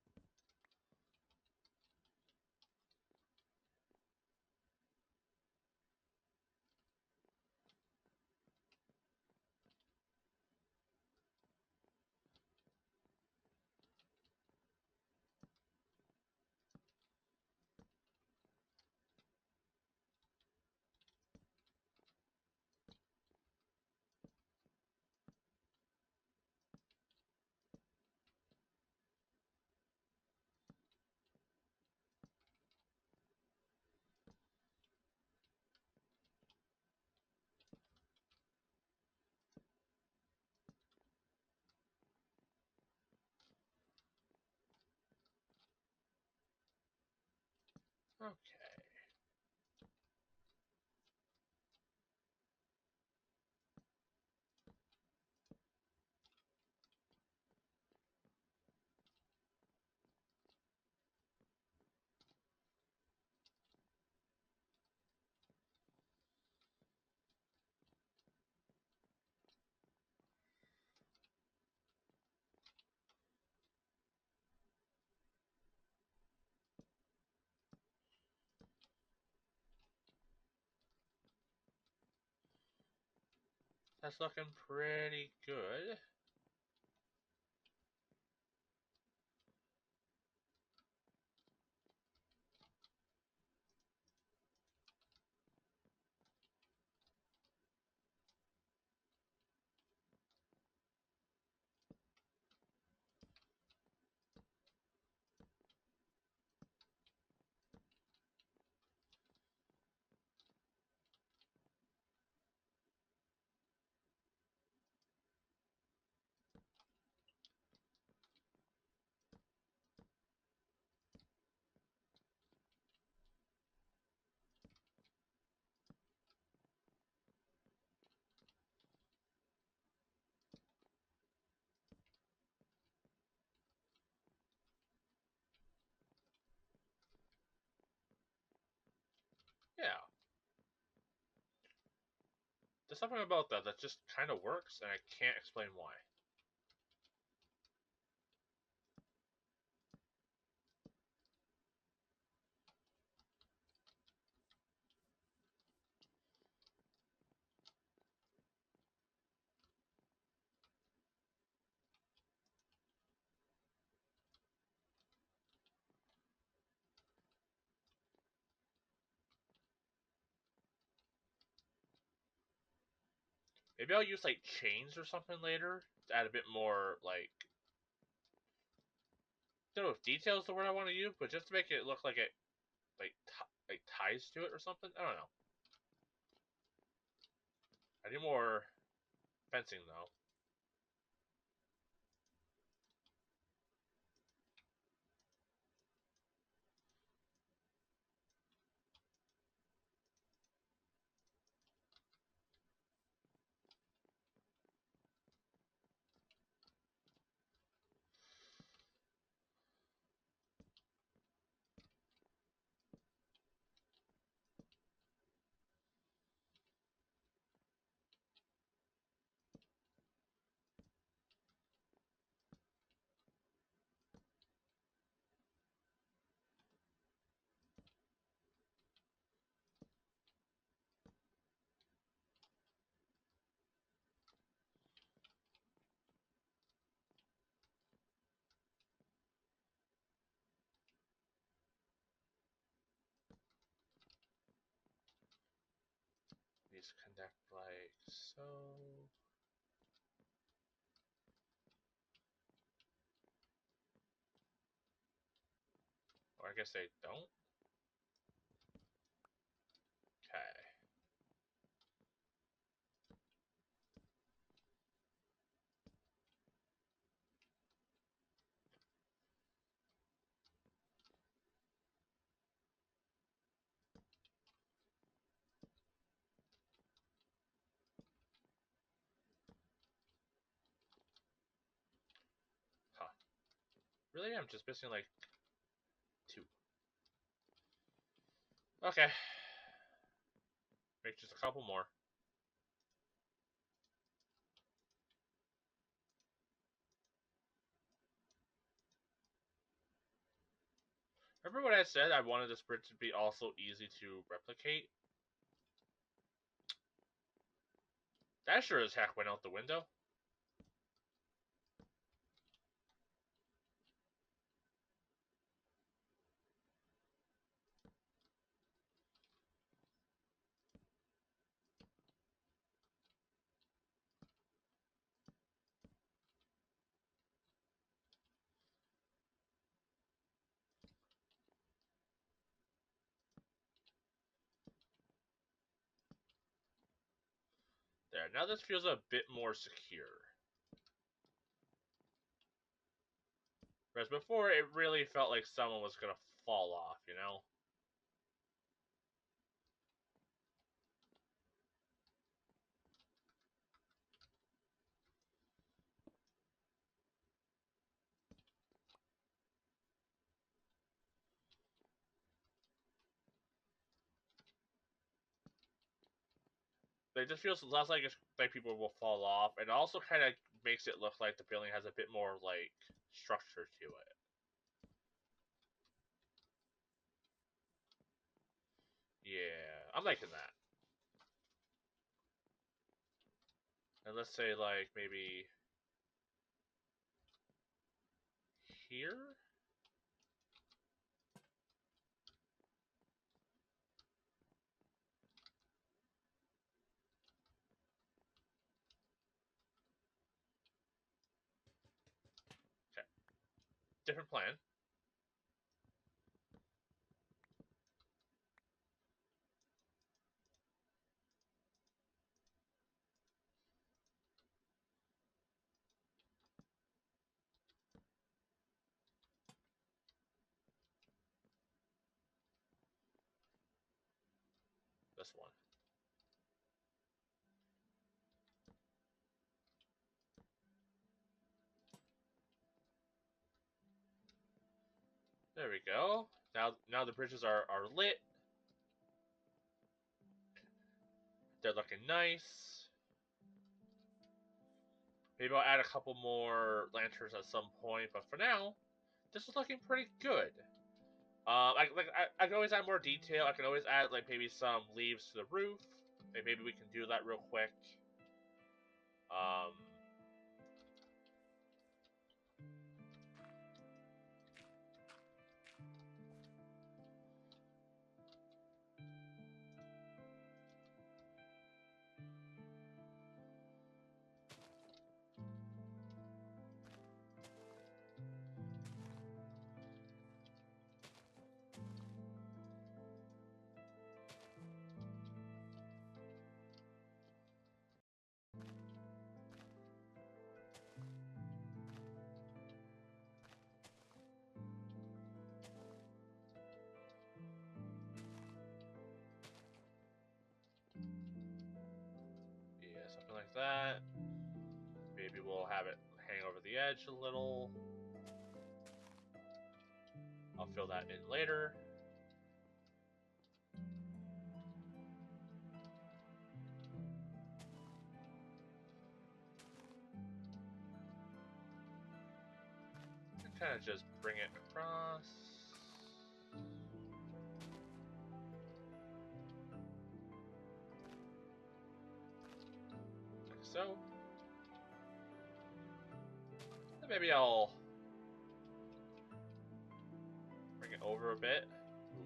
Okay. That's looking pretty good. Yeah. There's something about that that just kind of works, and I can't explain why. Maybe I'll use like chains or something later to add a bit more like I don't know if details is the word I want to use, but just to make it look like it like ties to it or something. I don't know. I need more fencing though. These connect like so. Or I guess they don't. Okay. Huh. Really? I'm just missing like two. Okay. Make just a couple more. Remember what I said? I wanted this bridge to be also easy to replicate. That sure as heck went out the window. There. Now this feels a bit more secure. Whereas before, it really felt like someone was gonna fall off, you know? It just feels less like people will fall off, and it also kind of makes it look like the building has a bit more like structure to it. Yeah, I'm liking that. And let's say like maybe here. Okay, different plan. This one. There we go. Now the bridges are lit. They're looking nice. Maybe I'll add a couple more lanterns at some point, but for now, this is looking pretty good. I can always add more detail. I can always add like maybe some leaves to the roof. Maybe we can do that real quick. Um, yeah, something like that. Maybe we'll have it hang over the edge a little. I'll fill that in later. And kind of just bring it across. Like so. And maybe I'll bring it over a bit. Ooh.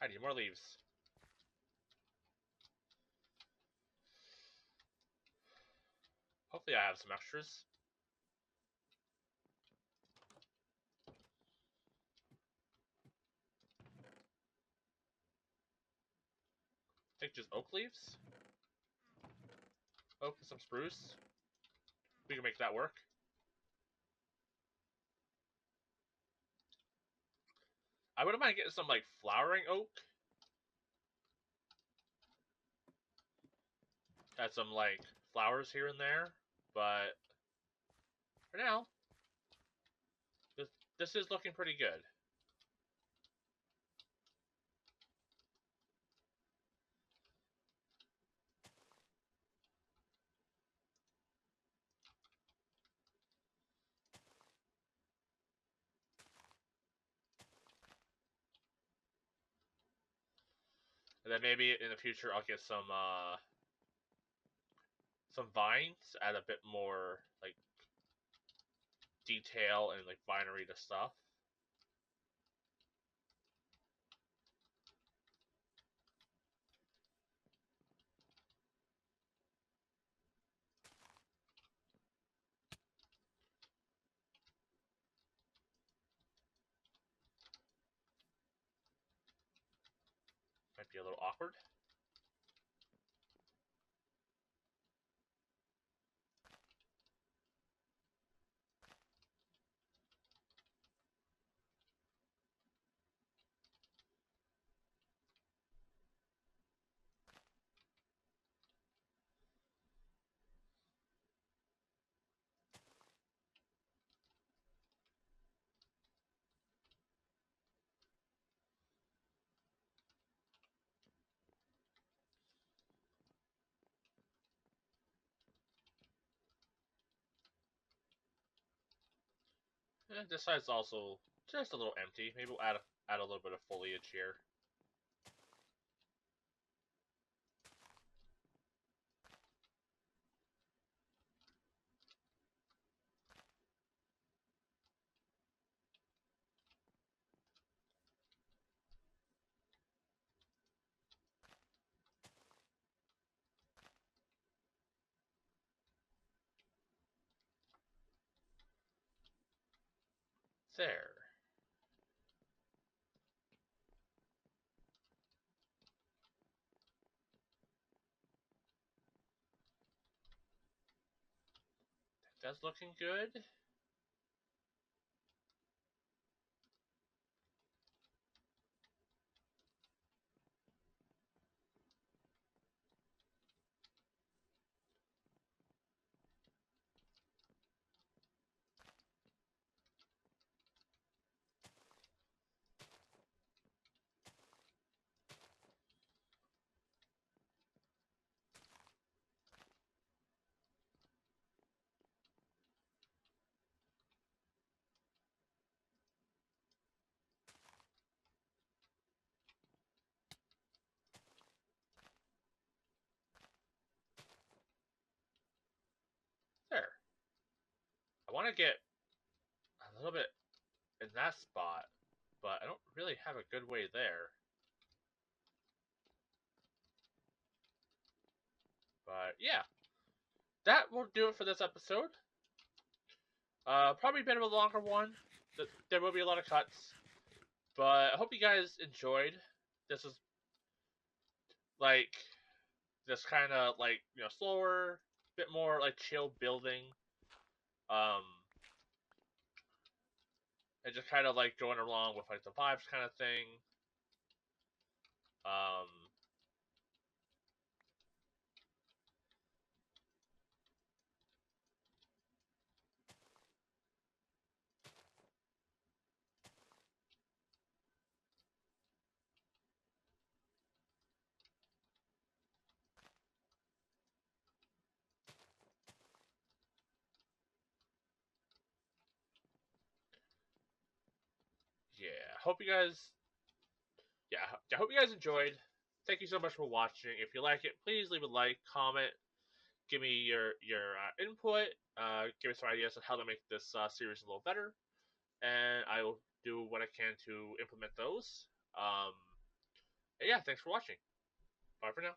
I need more leaves. Hopefully I have some extras. I think just oak leaves? Oak and some spruce. We can make that work. I wouldn't mind getting some like flowering oak. Add some like flowers here and there, but for now, this this is looking pretty good. And then maybe in the future I'll get some vines, add a bit more like detail and like vinery to stuff. Might be a little awkward. This side's also just a little empty. Maybe we'll add a little bit of foliage here. There. That's looking good. There. I want to get a little bit in that spot, but I don't really have a good way there. But yeah, that will do it for this episode. Probably a bit of a longer one. There will be a lot of cuts, but I hope you guys enjoyed. This is like this kind of like slower, bit more like chill building. Um, and just kind of like going along with like the vibes kind of thing. Um, yeah, I hope you guys enjoyed. Thank you so much for watching. If you like it, please leave a like, comment, give me your input, give me some ideas on how to make this series a little better, and I will do what I can to implement those. Yeah, thanks for watching. Bye for now.